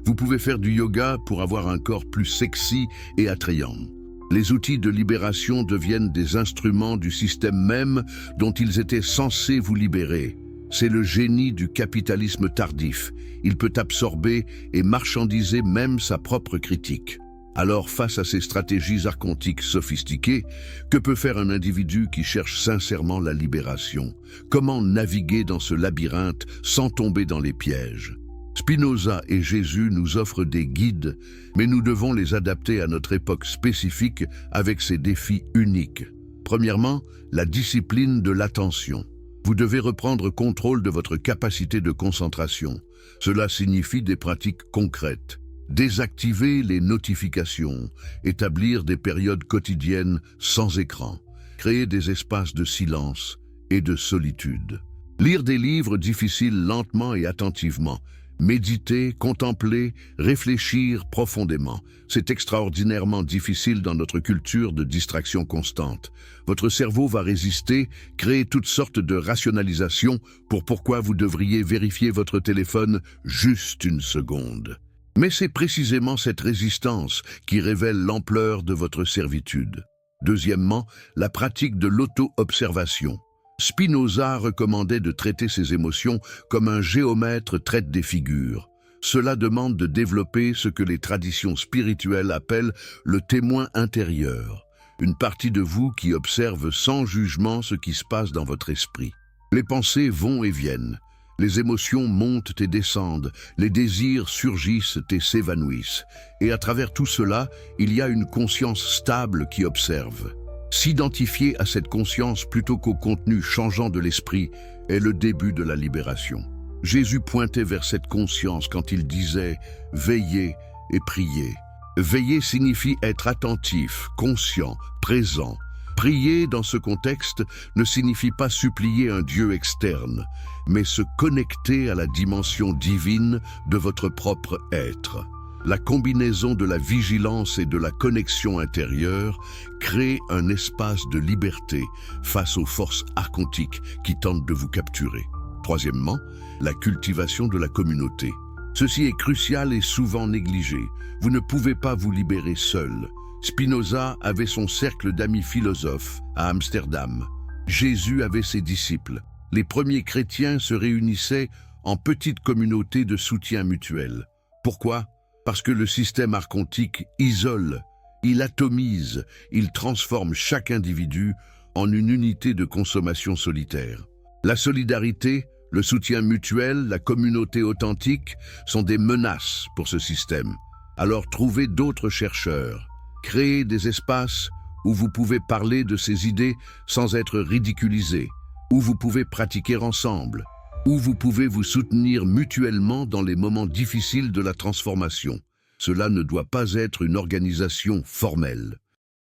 Speaker 1: Vous pouvez faire du yoga pour avoir un corps plus sexy et attrayant. Les outils de libération deviennent des instruments du système même dont ils étaient censés vous libérer. C'est le génie du capitalisme tardif. Il peut absorber et marchandiser même sa propre critique. Alors, face à ces stratégies archontiques sophistiquées, que peut faire un individu qui cherche sincèrement la libération? Comment naviguer dans ce labyrinthe sans tomber dans les pièges? Spinoza et Jésus nous offrent des guides, mais nous devons les adapter à notre époque spécifique avec ses défis uniques. Premièrement, la discipline de l'attention. Vous devez reprendre contrôle de votre capacité de concentration. Cela signifie des pratiques concrètes. Désactiver les notifications, établir des périodes quotidiennes sans écran, créer des espaces de silence et de solitude. Lire des livres difficiles lentement et attentivement. Méditer, contempler, réfléchir profondément. C'est extraordinairement difficile dans notre culture de distraction constante. Votre cerveau va résister, créer toutes sortes de rationalisations pour pourquoi vous devriez vérifier votre téléphone juste une seconde. Mais c'est précisément cette résistance qui révèle l'ampleur de votre servitude. Deuxièmement, la pratique de l'auto-observation. Spinoza recommandait de traiter ses émotions comme un géomètre traite des figures. Cela demande de développer ce que les traditions spirituelles appellent le témoin intérieur, une partie de vous qui observe sans jugement ce qui se passe dans votre esprit. Les pensées vont et viennent, les émotions montent et descendent, les désirs surgissent et s'évanouissent. Et à travers tout cela, il y a une conscience stable qui observe. S'identifier à cette conscience plutôt qu'au contenu changeant de l'esprit est le début de la libération. Jésus pointait vers cette conscience quand il disait « Veillez et priez ». Veiller signifie être attentif, conscient, présent. Prier dans ce contexte ne signifie pas supplier un Dieu externe, mais se connecter à la dimension divine de votre propre être. La combinaison de la vigilance et de la connexion intérieure crée un espace de liberté face aux forces archontiques qui tentent de vous capturer. Troisièmement, la cultivation de la communauté. Ceci est crucial et souvent négligé. Vous ne pouvez pas vous libérer seul. Spinoza avait son cercle d'amis philosophes à Amsterdam. Jésus avait ses disciples. Les premiers chrétiens se réunissaient en petites communautés de soutien mutuel. Pourquoi ? Parce que le système archontique isole, il atomise, il transforme chaque individu en une unité de consommation solitaire. La solidarité, le soutien mutuel, la communauté authentique sont des menaces pour ce système. Alors trouvez d'autres chercheurs, créez des espaces où vous pouvez parler de ces idées sans être ridiculisé, où vous pouvez pratiquer ensemble, où vous pouvez vous soutenir mutuellement dans les moments difficiles de la transformation. Cela ne doit pas être une organisation formelle.